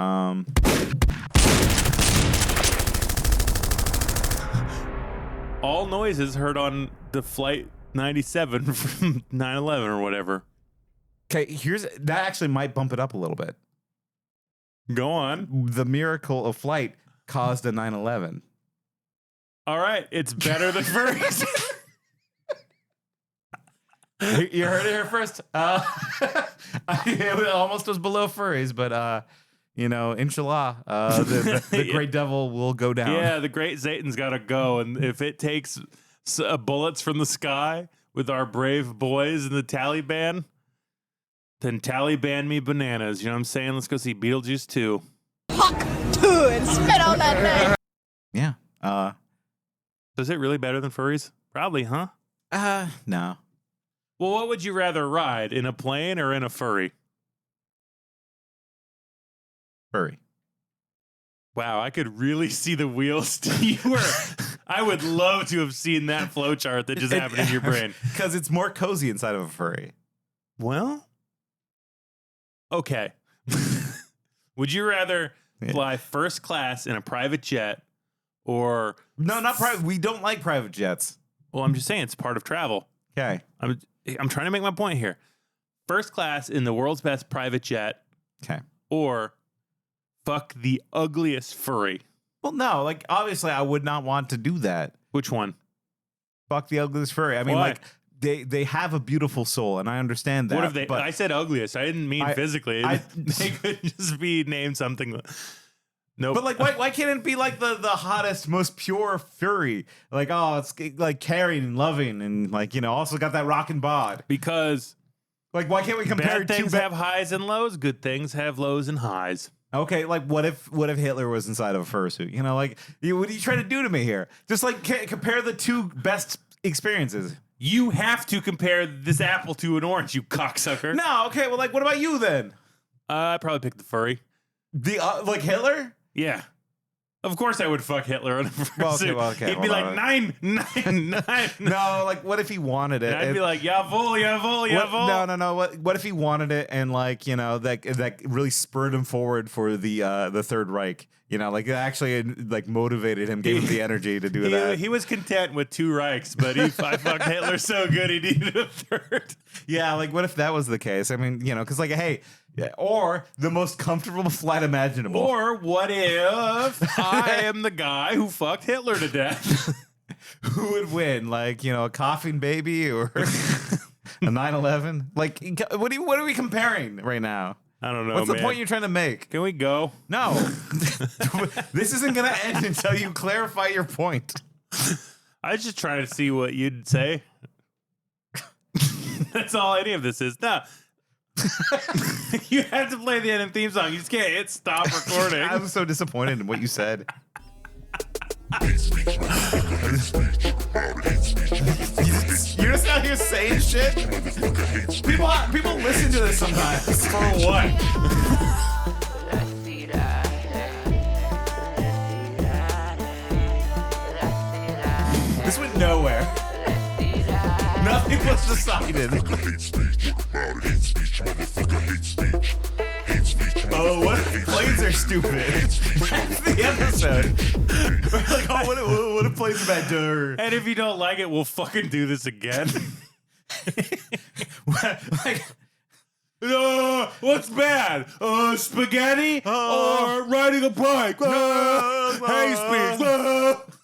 All noises heard on the Flight 97 from 9/11 or whatever. Okay, that actually might bump it up a little bit. Go on. The miracle of flight caused a 9/11. All right, it's better than furries. You heard it here first. It almost was below furries, but inshallah, the great devil will go down. Yeah, the great Satan's got to go, and if it takes bullets from the sky with our brave boys in the Taliban, then Taliban me bananas. You know what I'm saying? Let's go see Beetlejuice 2. Fuck 2 and spit on that name. Yeah. So is it really better than furries? Probably, huh? No. Well, what would you rather ride, in a plane or in a furry? Furry. Wow, I could really see the wheels. I would love to have seen that flowchart that just happened in your brain. Because it's more cozy inside of a furry. Well, okay. Would you rather fly first class in a private jet or... No, not private. We don't like private jets. Well, I'm just saying it's part of travel. Okay. I'm trying to make my point here. First class in the world's best private jet. Okay. Or fuck the ugliest furry. Well, no, like obviously I would not want to do that. Which one? Fuck the ugliest furry. I mean, Why? like they have a beautiful soul, and I understand that. What if they? But I said ugliest. I didn't mean physically. They could just be named something. Nope. But like, why can't it be like the hottest, most pure furry? Like, oh, it's like caring and loving, and like also got that rockin' bod. Because like, why can't we compare? Bad things have highs and lows. Good things have lows and highs. Okay, like what if Hitler was inside of a fursuit? Like what are you trying to do to me here? Just like compare the two best experiences. You have to compare this apple to an orange, you cocksucker. No, okay, well, like what about you then? I'd probably pick the furry. The like Hitler? Yeah. Of course I would fuck Hitler on a fursuit. Okay, he'd be like, 9. No, like what if he wanted it? And I'd be like, jawohl. No. What if he wanted it and like, that really spurred him forward for the Third Reich? Like it actually like motivated him, gave him the energy to do that. He was content with 2 Reichs, but I fucked Hitler so good he needed a third. Yeah, like what if that was the case? I mean, because like, hey, or the most comfortable flight imaginable. Or what if I am the guy who fucked Hitler to death? Who would win? Like, a coughing baby or a 9/11? Like, what are we comparing right now? I don't know. What's the point you're trying to make? Can we go? No. This isn't going to end until you clarify your point. I was just trying to see what you'd say. That's all any of this is. No. You have to play the end theme song. You just can't hit stop recording. I'm so disappointed in what you said. You're just out here saying shit? People listen to this sometimes. For what? This went nowhere. Nothing was decided. Oh, what if planes are stupid? That's the episode. We're like, oh, what if planes are bad? And if you don't like it, we'll fucking do this again. Like, what's bad? Spaghetti or riding a bike? Hate speech.